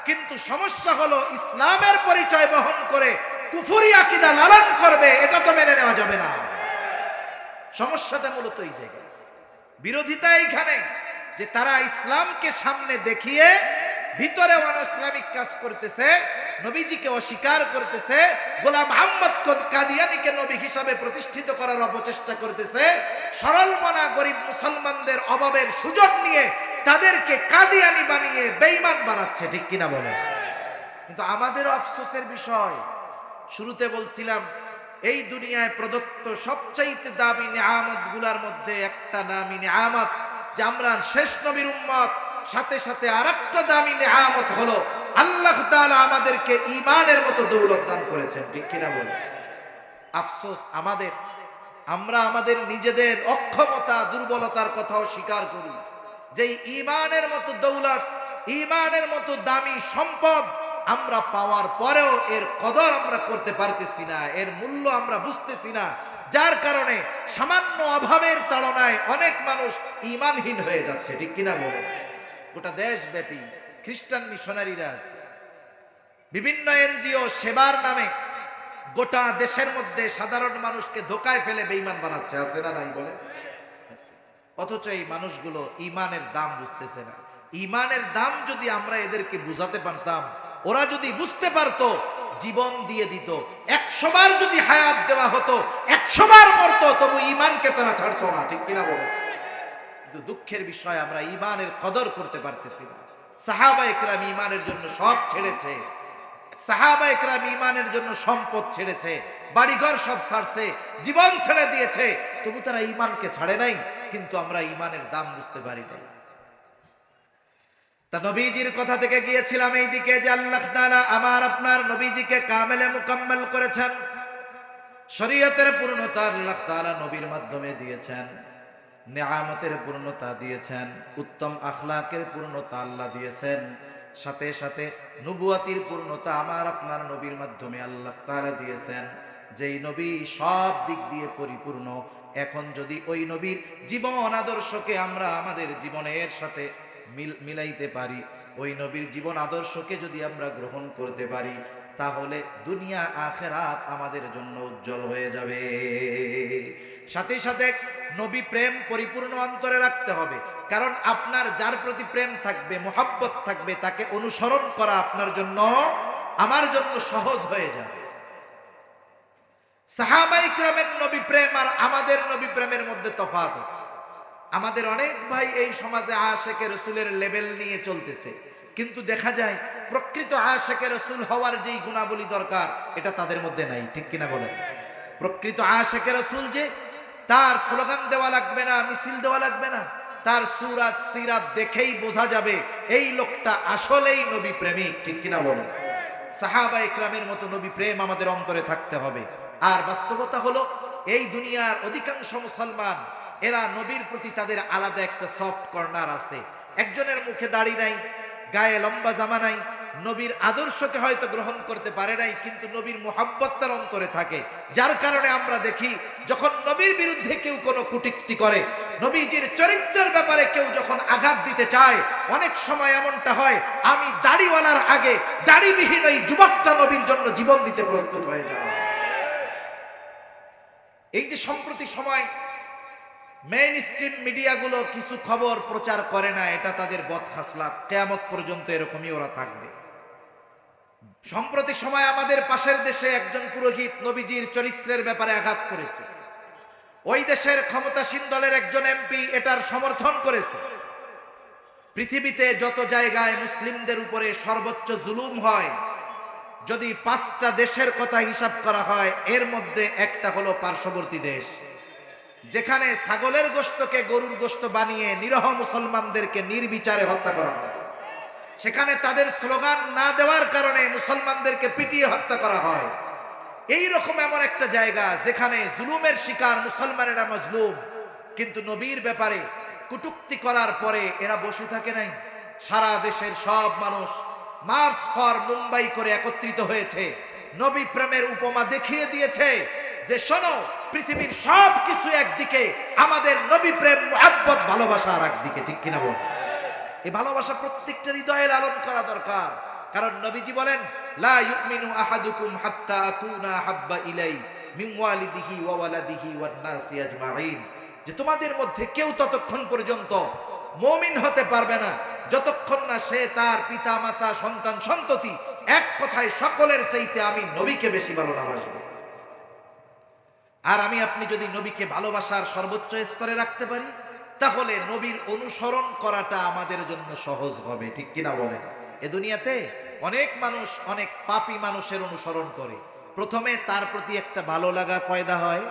কিন্তু সমস্যা হলো ইসলামের পরিচয় বহন করে কুফরি আকীদা লালন করবে, এটা তো মেনে নেওয়া যাবে না। সমস্যাটা মূলত এই জায়গায়, বিরোধিতা এইখানে যে তারা ইসলামকে সামনে দেখিয়ে ভিতরে অনইসলামিক কাজ করতেছে, নবীজিকে অস্বীকার করতেছে, গোলাম মুহাম্মদ কাদিয়ানীকে নবী হিসাবে প্রতিষ্ঠিত করার অপচেষ্টা করতেছে, সরল মনা গরিব মুসলমানদের অভাবের সুযোগ নিয়ে তাদেরকে কাদিয়ানী বানিয়ে বেঈমান বানাচ্ছে, ঠিক কিনা বলেন? কিন্তু আমাদের আফসোসের বিষয়, শুরুতে বলছিলাম এই দুনিয়ায় প্রদত্ত সবচাইতে দামি নিয়ামত গুলার মধ্যে একটা দামি নিয়ামত যে আমরা শেষ নবীর উম্মত, সাথে সাথে আরেকটা দামি নিয়ামত হলো আল্লাহ তাআলা আমাদেরকে ঈমানের মতো দৌলত দান করেছেন, ঠিক কিনা বলেন? আফসোস আমাদের, আমরা আমাদের নিজেদের অক্ষমতা দুর্বলতার কথাও স্বীকার করি যে ঈমানের মতো দৌলত, ঈমানের মতো দামি সম্পদ আমরা পাওয়ার পরেও এর কদর আমরা করতে পারতেছি না, এর মূল্য আমরা বুঝতেছি না, যার কারণে সামান্য অভাবের তাড়নায় অনেক মানুষ ঈমানহীন হয়ে যাচ্ছে, ঠিক কিনা বলেন? গোটা দেশব্যাপী খ্রিস্টান মিশনারিরা আছে, বিভিন্ন এনজিও সেবার নামে গোটা দেশের মধ্যে সাধারণ মানুষকে ধোকায় ফেলে বেঈমান বানাচ্ছে, আছে না নাই বলে? অথচ এই মানুষগুলো ঈমানের দাম বুঝতেছে না। ঈমানের দাম যদি আমরা এদেরকে বুঝাতে পারতাম, ওরা যদি বুঝতে পারতো, জীবন দিয়ে দিত। 100 বার যদি হায়াত দেওয়া হতো, 100 বার মরতো, তবু ঈমানকে তারা ছাড়তো না, ঠিক কিনা বলো? কিন্তু দুঃখের বিষয় আমরা ঈমানের কদর করতে পারতেছি না। সাহাবায়ে কেরাম ঈমানের জন্য সব ছেড়েছে, সাহাবায়ে কেরাম ঈমানের জন্য সম্পদ ছেড়েছে, বাড়িঘর সব ছাড়ছে, জীবন ছেড়ে দিয়েছে, তবু তারা ঈমানকে ছাড়ে নাই। কিন্তু আমরা ঈমানের দাম বুঝতে পারি না। তা নবীজির কথা থেকে গিয়েছিলাম এই দিকে যে আল্লাহ তাআলা আমার আপনার নবীজিকে কামেলে মুকাম্মাল করেছেন, শরীয়তের পূর্ণতা আল্লাহ তাআলা নবীর মাধ্যমে দিয়েছেন, নিয়ামতের পূর্ণতা দিয়েছেন, উত্তম আখলাকের পূর্ণতা আল্লাহ দিয়েছেন, সাথে সাথে নবুয়াতির পূর্ণতা আমার আপনার নবীর মাধ্যমে আল্লাহ তাআলা দিয়েছেন। যেই নবী সব দিক দিয়ে পরিপূর্ণ, এখন যদি ওই নবীর জীবন আদর্শকে আমরা আমাদের জীবনের সাথে মিলাইতে পারি, ওই নবীর জীবন আদর্শকে যদি আমরা গ্রহণ করতে পারি, তাহলে দুনিয়া আখিরাত আমাদের জন্য উজ্জ্বল হয়ে যাবে। সাথে সাথে নবী প্রেম পরিপূর্ণ অন্তরে রাখতে হবে, কারণ আপনার যার প্রতি প্রেম থাকবে, মোহাব্বত থাকবে, তাকে অনুসরণ করা আপনার জন্য, আমার জন্য সহজ হয়ে যাবে। সাহাবায়ে কেরামের নবী প্রেম আর আমাদের নবী প্রেমের মধ্যে তফাৎ আছে। আমাদের অনেক ভাই এই সমাজে আশিকে রাসূলের লেভেল নিয়ে চলতেছে, কিন্তু দেখা যায় প্রকৃত আশিকে রাসূল হওয়ার যেই গুণাবলী দরকার এটা তাদের মধ্যে নাই, ঠিক কিনা বলেন? প্রকৃত আশিকে রাসূল যে তার স্লোগান দেওয়া লাগবে না, মিছিল দেওয়া লাগবে না, তার সুরাত সিরাত দেখেই বোঝা যাবে এই লোকটা আসলেই নবী প্রেমিক, ঠিক কিনা বলেন? সাহাবায়ে কেরামের মতো নবী প্রেম আমাদের অন্তরে থাকতে হবে। আর বাস্তবতা হলো এই দুনিয়ার অধিকাংশ মুসলমান এরা নবীর প্রতি তাদের আলাদা একটা সফট কর্নার আছে। একজনের মুখে দাড়ি নাই, গায়ে লম্বা জামা নাই, নবীর আদর্শকে হয়তো গ্রহণ করতে পারে নাই, কিন্তু নবীর মুহাব্বত তার অন্তরে থাকে। যার কারণে আমরা দেখি যখন নবীর বিরুদ্ধে কেউ কোনো কটূক্তি করে, নবীজির চরিত্রের ব্যাপারে কেউ যখন আঘাত দিতে চায়, অনেক সময় এমনটা হয় আমি দাড়িওয়ালার আগে দাড়িবিহীন ওই যুবকটা নবীর জন্য জীবন দিতে প্রস্তুত হয়ে যায়। এই যে সম্প্রতি সময় মেইন স্ট্রিম মিডিয়াগুলো কিছু খবর প্রচার করে না, এটা তাদের বদখাসলাত, কিয়ামত পর্যন্ত এরকমই ওরা থাকবে। সম্প্রতি সময় আমাদের পাশের দেশে একজন পুরোহিত নবীজির চরিত্রের ব্যাপারে আঘাত করেছে, ওই দেশের ক্ষমতাসীন দলের একজন এমপি এটার সমর্থন করেছে। পৃথিবীতে যত জায়গায় মুসলিমদের উপরে সর্বোচ্চ জুলুম হয়, যদি 5টা দেশের কথা হিসাব করা হয়, এর মধ্যে একটা হলো পার্শ্ববর্তী দেশ, যেখানে ছাগলের গোশতকে গরুর গোশত বানিয়ে নিরহ মুসলমানদেরকে নির্বিচারে হত্যা করা হয়। সেখানে তাদের স্লোগান না দেওয়ার কারণে মুসলমানদেরকে পিটিয়ে হত্যা করা হয়। এই রকম এমন একটা জায়গা যেখানে জুলুমের শিকার মুসলমানেরা মজলুম, কিন্তু নবীর ব্যাপারে কটূক্তি করার পরে এরা বসে থাকে নাই। সারা দেশের সব মানুষ মার্চ ফর মুম্বাই করে একত্রিত হয়েছে, নবী প্রেমের উপমা দেখিয়ে দিয়েছে যে শোনো, পৃথিবীর সব কিছু একদিকে, আমাদের নবী প্রেম মুহাব্বত ভালোবাসা আর একদিকে। ঠিক কিনা বল? এই ভালোবাসা প্রত্যেকটা হৃদয়ে লালন করা দরকার। কারণ নবীজি বলেন, লা ইউমিনু আহাদুকুম হাত্তা আকুনা হাব্বা ইলাই মিন ওয়ালিদিহি ওয়া ওয়ালাদিহি ওয়ান নাসি আজমাইন, যে তোমাদের মধ্যে কেউ ততক্ষণ পর্যন্ত মুমিন হতে পারবে না যতক্ষণ না সে তার পিতা মাতা সন্তান সন্ততি এক কথায় সকলের চাইতে আমি নবীকে বেশি ভালোবাসবে। আর আমি আপনি যদি নবীকে ভালোবাসার সর্বোচ্চ স্তরে রাখতে পারি, তাহলে নবীর অনুসরণ করাটা আমাদের জন্য সহজ হবে। ঠিক কিনা বলেন? এ দুনিয়াতে অনেক মানুষ অনেক পাপী মানুষের অনুসরণ করে, প্রথমে তার প্রতি একটা ভালো লাগা পয়দা হয়,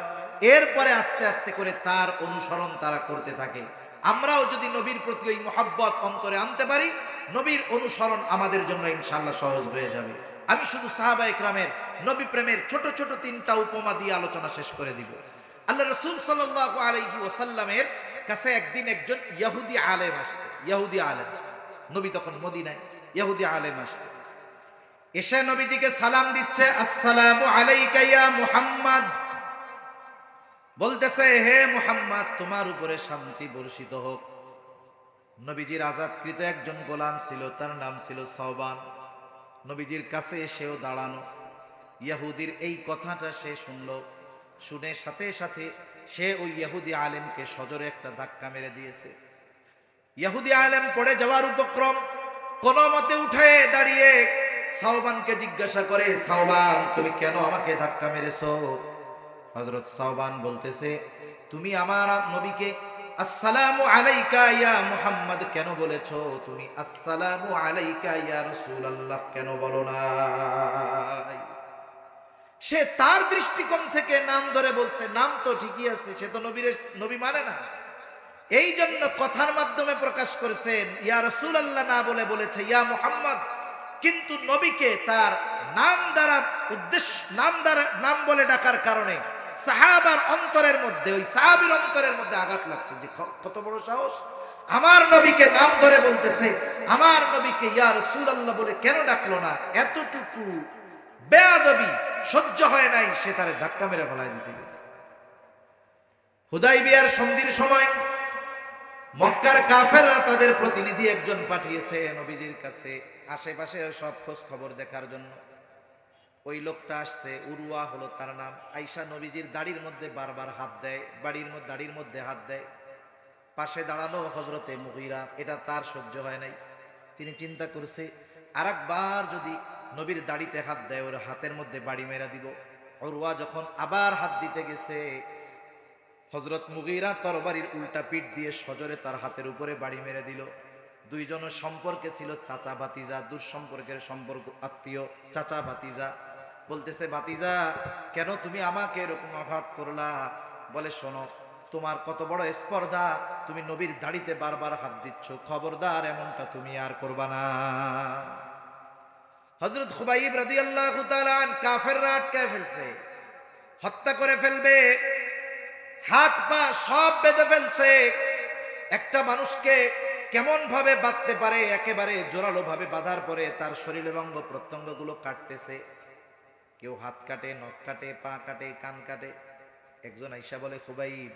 এরপরে আস্তে আস্তে করে তার অনুসরণ তারা করতে থাকে। আমরাও যদি নবীর প্রতি ওই মহব্বত অন্তরে আনতে পারি, নবীর অনুসরণ আমাদের জন্য ইনশাআল্লাহ সহজ হয়ে যাবে। আমি শুধু সাহাবায়ে কেরামের নবী প্রেমের ছোট ছোট 3টা উপমা দিয়ে আলোচনা শেষ করে দিব। আল্লাহ রাসূল সাল্লাল্লাহু আলাইহি ওয়াসাল্লামের কাছে একদিন একজন ইহুদি আলেম আসছে। ইহুদি আলেম, নবী তখন মদিনায়, ইহুদি আলেম আসছে। এসে নবীজিকে সালাম দিচ্ছে, আসসালামু আলাইকা ইয়া মুহাম্মদ। বলতেছে, হে মুহাম্মদ, তোমার উপরে শান্তি বর্ষিত হোক। নবীজির আজাদকৃত একজন গোলাম ছিল, তার নাম ছিল সাওবান। নবীজির কাছে এসেও দাঁড়ানো। ইহুদির এই কথাটা সে শুনলো, শুনে সাথে সাথে সে ওই ইহুদি আলেমকে সজোরে একটা ধাক্কা মেরে দিয়েছে। ইহুদি আলেম পড়ে যাওয়ার উপক্রম, কোন মতে উঠে দাঁড়িয়ে সাওবানকে জিজ্ঞাসা করে, সাওবান, তুমি কেন আমাকে ধাক্কা মেরেছো? হযরত সাওবান বলতেছে, তুমি আমার নবীকে আসসালামু আলাইকা ইয়া মুহাম্মদ কেন বলেছো? তুমি আসসালামু আলাইকা ইয়া রাসূলুল্লাহ কেন বলো না? সে তার দৃষ্টিকোণ থেকে নাম ধরে বলছে, নাম তো ঠিকই আছে, সে তো নবী মানে না। এই জন্য কথার মাধ্যমে প্রকাশ করেছেন ইয়া রাসূলুল্লাহ না বলে বলেছে ইয়া মুহাম্মদ। কিন্তু নবীকে তার নাম দ্বারা নাম বলে ডাকার কারণে সাহাবার অন্তরের মধ্যে, ওই সাহাবীর অন্তরের মধ্যে আঘাত লাগছে যে কত বড় সাহস, আমার নবীকে নাম ধরে বলতেছে, আমার নবীকে ইয়া রাসূলুল্লাহ বলে কেন ডাকলো না? এতটুকু বেয়াদবি সহ্য হয় নাই, সে তারে ধাক্কা মেরে ফেলায় দিতে গেছে। হুদাইবিয়ার সন্ধির সময় মক্কার কাফেররা তাদের প্রতিনিধি একজন পাঠিয়েছে নবীজির কাছে আশেপাশের সব খোঁজ খবর দেখার জন্য। ওই লোকটা আসছে, উরওয়া হলো তার নাম। আয়েশা নবীজির দাড়ির মধ্যে বারবার হাত দেয়, দাড়ির মধ্যে হাত দেয়। পাশে দাঁড়ানো হযরতে মুগীরা, এটা তার সহ্য হয় নাই। তিনি চিন্তা করছে, আরেকবার যদি নবীর দাড়িতে হাত দেয়, ওর হাতের মধ্যে বাড়ি মেরা দিব। উরওয়া যখন আবার হাত দিতে গেছে, হযরত মুগীরা তরবারির উল্টা পিঠ দিয়ে সজোরে তার হাতের উপরে বাড়ি মেরে দিল। দুইজনের সম্পর্কে ছিল চাচা ভাতিজা, দূর সম্পর্কের সম্পর্ক, আত্মীয়, চাচা ভাতিজা। বলতেছে, ভাতিজা কেন তুমি আমাকে এরকম আঘাত করলা? বলে, শোনো, তোমার কত বড় স্পর্ধা, তুমি নবীর দাড়িতে বারবার হাত দিচ্ছ, খবরদার এমনটা তুমি আর করবা না। হযরত খুবাইব রাদিয়াল্লাহু তাআলা কাফেররা আটকায় ফেলছে, হত্যা করে ফেলবে, হাত পা সব বেঁধে ফেলছে। একটা মানুষকে কেমন ভাবে বাঁধতে পারে? একেবারে জোরালো ভাবে বাঁধার পরে তার শরীরের অঙ্গ প্রত্যঙ্গ গুলো কাটতেছে। কেউ হাত কাটে, নখ কাটে, পা কাটে, কান কাটে। একজন আইসা বলে, খুবাইব,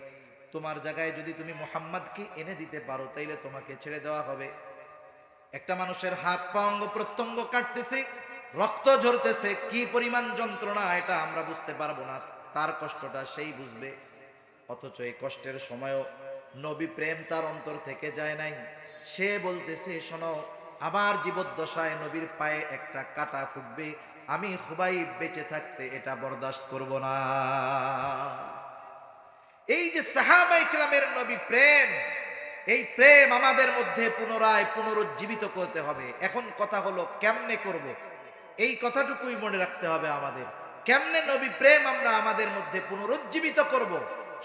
তোমার জায়গায় যদি তুমি মুহাম্মদকে এনে দিতে পারো তাইলে তোমাকে ছেড়ে দেওয়া হবে। একটা মানুষের হাত পা অঙ্গ প্রত্যঙ্গ কাটতেছে, রক্ত ঝরতেছে, কি পরিমাণ যন্ত্রণা এটা আমরা বুঝতে পারবো না, তার কষ্টটা সেই বুঝবে। অথচ এই কষ্টের সময়ও নবী প্রেম তার অন্তর থেকে যায় নাই। সে বলতেছে, শোনো, আমার জীবদ্দশায় নবীর পায়ে একটা কাঁটা ফুটবে, আমি খুবাইব বেঁচে থাকতে এটা বরদাস্ত করব না। এই যে সাহাবায়ে কেরামের নবী প্রেম, এই প্রেম আমাদের মধ্যে পুনরায় পুনরুজ্জীবিত করতে হবে। এখন কথা হলো কেমনে করব, এই কথাটুকুই মনে রাখতে হবে আমাদের। কেমনে নবী প্রেম আমরা আমাদের মধ্যে পুনরুজ্জীবিত করব,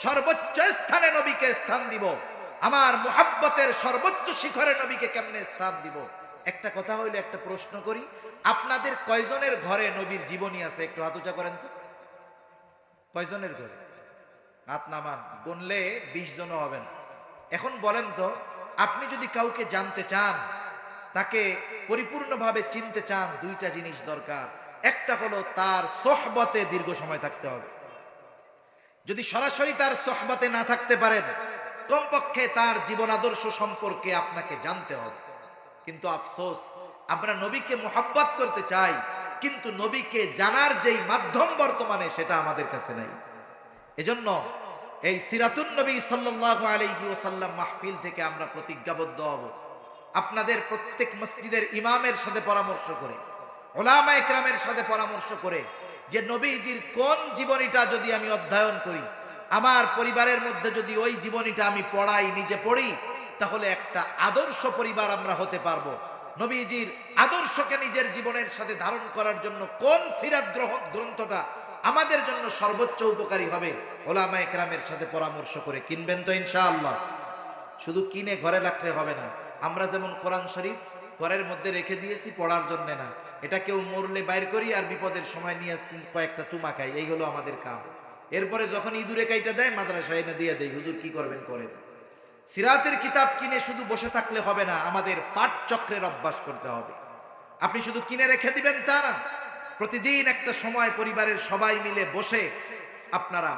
সর্বোচ্চ স্থানে নবীকে স্থান দিব, আমার মুহাব্বতের সর্বোচ্চ শিখরে নবীকে কেমনে স্থান দিব। একটা কথা হইলে একটা প্রশ্ন করি, আপনাদের কয়জনের ঘরে নবীর জীবনী আছে? একটু হাত উঁচা করেন তো। কয়জনের ঘরে? হাত নামান, গুনলে 20 জনও হবে না। এখন বলেন তো, আপনি যদি কাউকে জানতে চান, তাকে পরিপূর্ণভাবে চিনতে চান, দুইটা জিনিস দরকার। একটা হলো তার সোহবতে দীর্ঘ সময় থাকতে হবে। যদি সরাসরি তার সোহবতে না থাকতে পারেন, কমপক্ষে তার জীবন আদর্শ সম্পর্কে আপনাকে জানতে হবে। কিন্তু আফসোস, আমরা নবীকে মুহাব্বত করতে চাই, কিন্তু নবীকে জানার যেই মাধ্যম বর্তমানে সেটা আমাদের কাছে নাই। এজন্য এই সিরাতুন নবী সাল্লাল্লাহু আলাইহি ওয়াসাল্লাম মাহফিল থেকে আমরা প্রতিজ্ঞাবদ্ধ হব, আপনাদের প্রত্যেক মসজিদের ইমামের সাথে পরামর্শ করে, উলামা ইকরামের সাথে পরামর্শ করে, যে নবীজির কোন জীবনীটা যদি আমি অধ্যয়ন করি, আমার পরিবারের মধ্যে যদি ওই জীবনীটা আমি পড়াই, নিজে পড়ি, তাহলে একটা আদর্শ পরিবার আমরা হতে পারবো। নবীজির আদর্শকে নিজের জীবনের সাথে ধারণ করার জন্য কোন সিরাত গ্রন্থটা আমাদের জন্য সর্বোচ্চ উপকারী হবে, উলামা ইকরামের সাথে পরামর্শ করে কিনবেন তো ইনশাআল্লাহ। শুধু কিনে ঘরে রাখলে হবে না। আমরা যেমন কোরআন শরীফ ঘরের মধ্যে রেখে দিয়েছি পড়ার জন্য না, এটা কেউ মরলে বাইর করি আর বিপদের সময় নিয়ে কয়েকটা চুমা খাই, এই হলো আমাদের কাম। এরপরে যখন ইঁদুরে কাইটা দেয় মাদ্রাসায় এনে দিয়ে দেয়, হুজুর কি করবেন করেন। সিরাতের কিতাব কিনে শুধু বসে থাকলে হবে না, আমাদের পাঠ চক্রের অভ্যাস করতে হবে। আপনি শুধু কিনে রেখে দিবেন তা না, প্রতিদিন একটা সময় পরিবারের সবাই মিলে বসে আপনারা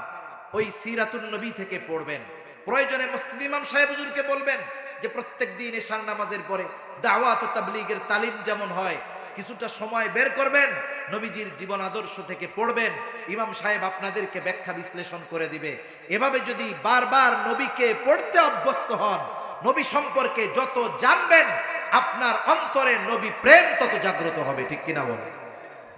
ওই সিরাতুন নবী থেকে পড়বেন। প্রয়োজনে মসজিদ ইমাম সাহেব হুজুরকে বলবেন যে প্রত্যেক দিন এশার নামাজের পরে দাওয়াত ও তাবলীগের তালিম যেমন হয়, কিছুটা সময় বের করবেন, নবীজির জীবন আদর্শ থেকে পড়বেন, ইমাম সাহেব আপনাদেরকে ব্যাখ্যা বিশ্লেষণ করে দিবে। এভাবে যদি বারবার নবীকে পড়তে অভ্যস্ত হন, নবী সম্পর্কে যত জানবেন, আপনার অন্তরে নবী প্রেম তত জাগ্রত হবে। ঠিক কিনা বলেন?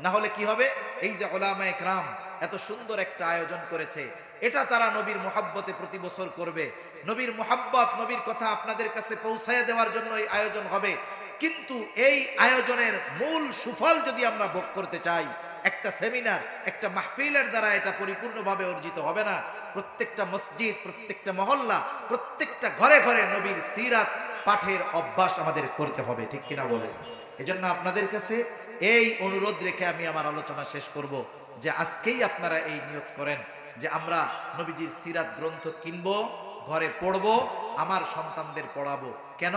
না হলে কি হবে? এই যে উলামা ইকরাম এত সুন্দর একটা আয়োজন করেছে, এটা তারা নবীর মুহাব্বতে প্রতি বছর করবে। নবীর মুহাব্বত, নবীর কথা আপনাদের কাছে পৌঁছায় দেওয়ার জন্য এই আয়োজন হবে। কিন্তু এই আয়োজনের মূল সুফল যদি আমরা ভোগ করতে চাই, একটা সেমিনার, একটা মাহফিলের দ্বারা এটা পরিপূর্ণভাবে অর্জিত হবে না। প্রত্যেকটা মসজিদ, প্রত্যেকটা মহল্লা, প্রত্যেকটা ঘরে ঘরে নবীর সিরাত পাঠের অভ্যাস আমাদের করতে হবে। ঠিক কিনা বলে? এজন্য আপনাদের কাছে এই অনুরোধ রেখে আমি আমার আলোচনা শেষ করব, যে আজকেই আপনারা এই নিয়ত করেন যে আমরা নবীজির সিরাত গ্রন্থ কিনবো, ঘরে পড়বো, আমার সন্তানদের পড়াবো। কেন?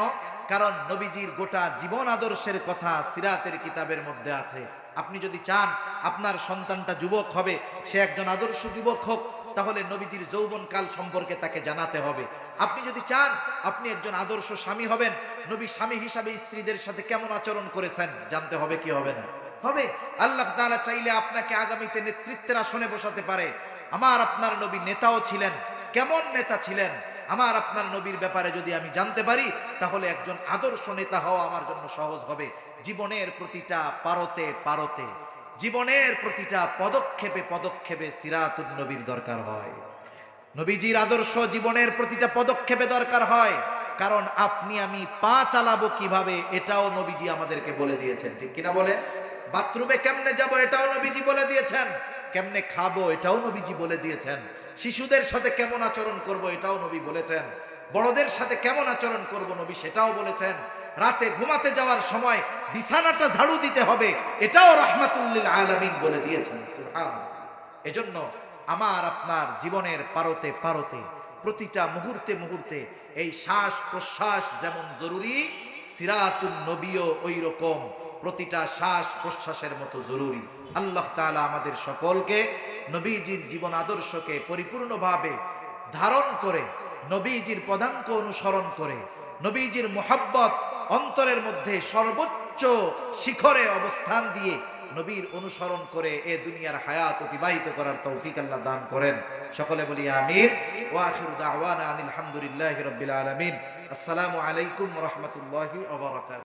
কারণ নবীজির গোটা জীবন আদর্শের কথা সিরাতের কিতাবের মধ্যে আছে। আপনি যদি চান আপনার সন্তানটা যুবক হবে, সে একজন আদর্শ যুবক হোক, তাহলে নবীজির যৌবনকাল সম্পর্কে তাকে জানাতে হবে। আপনি যদি চান আপনি একজন আদর্শ স্বামী হবেন, নবী স্বামী হিসাবে স্ত্রীদের সাথে কেমন আচরণ করেছেন জানতে হবে। কি হবে না? হবে। আল্লাহ তাআলা চাইলে আপনাকে আগামীতে নেতৃত্বের আসনে বসাতে পারে। আমার আপনার নবী নেতাও ছিলেন, কেমন নেতা ছিলেন আমার আপনার নবীর ব্যাপারে যদি আমি জানতে পারি, তাহলে একজন আদর্শ নেতা হওয়া আমার জন্য সহজ হবে। জীবনের প্রতিটা পারতে পারতে, জীবনের প্রতিটা পদক্ষেপে পদক্ষেপে সিরাতুন নবীর দরকার হয়। নবীজির আদর্শ জীবনের প্রতিটা পদক্ষেপে দরকার হয়। কারণ আপনি আমি পা চালাবো কিভাবে, এটাও নবীজি আমাদেরকে বলে দিয়েছেন। ঠিক কিনা বলে? বাথরুমে কেমনে যাব এটাও নবীজি বলে দিয়েছেন, কেমনে খাবো এটাও নবীজি বলে দিয়েছেন, শিশুদের সাথে কেমন আচরণ করব এটাও নবী বলেছেন, বড়দের সাথে কেমন আচরণ করব নবী সেটাও বলেছেন, রাতে ঘুমাতে যাওয়ার সময় বিছানাটা ঝাড়ু দিতে হবে এটাও রাহমাতুল লিল আলামিন বলে দিয়েছেন। সুবহানাল্লাহ। এজন্য আমার আপনার জীবনের পারতে পারতে, প্রতিটা মুহূর্তে মুহূর্তে এই শ্বাস প্রশ্বাস যেমন জরুরি, সিরাতুন নবীও ওই রকম প্রতিটা শ্বাস প্রশ্বাসের মতো জরুরি। আল্লাহ তাআলা আমাদের সকলকে নবীজির জীবন আদর্শকে পরিপূর্ণভাবে ধারণ করে, নবীজির পদাঙ্ক অনুসরণ করে, নবীজির মুহাব্বত অন্তরের মধ্যে সর্বোচ্চ শিখরে অবস্থান দিয়ে নবীর অনুসরণ করে এ দুনিয়ার হায়াত অতিবাহিত করার তৌফিক আল্লাহ দান করেন। সকলে বলি আমিন। ওয়া আখিরু দাওয়ানা আনিল হামদুলিল্লাহি রাব্বিল আলামিন। আসসালামু আলাইকুম ওয়া রাহমাতুল্লাহি ওয়া বারাকাতুহু।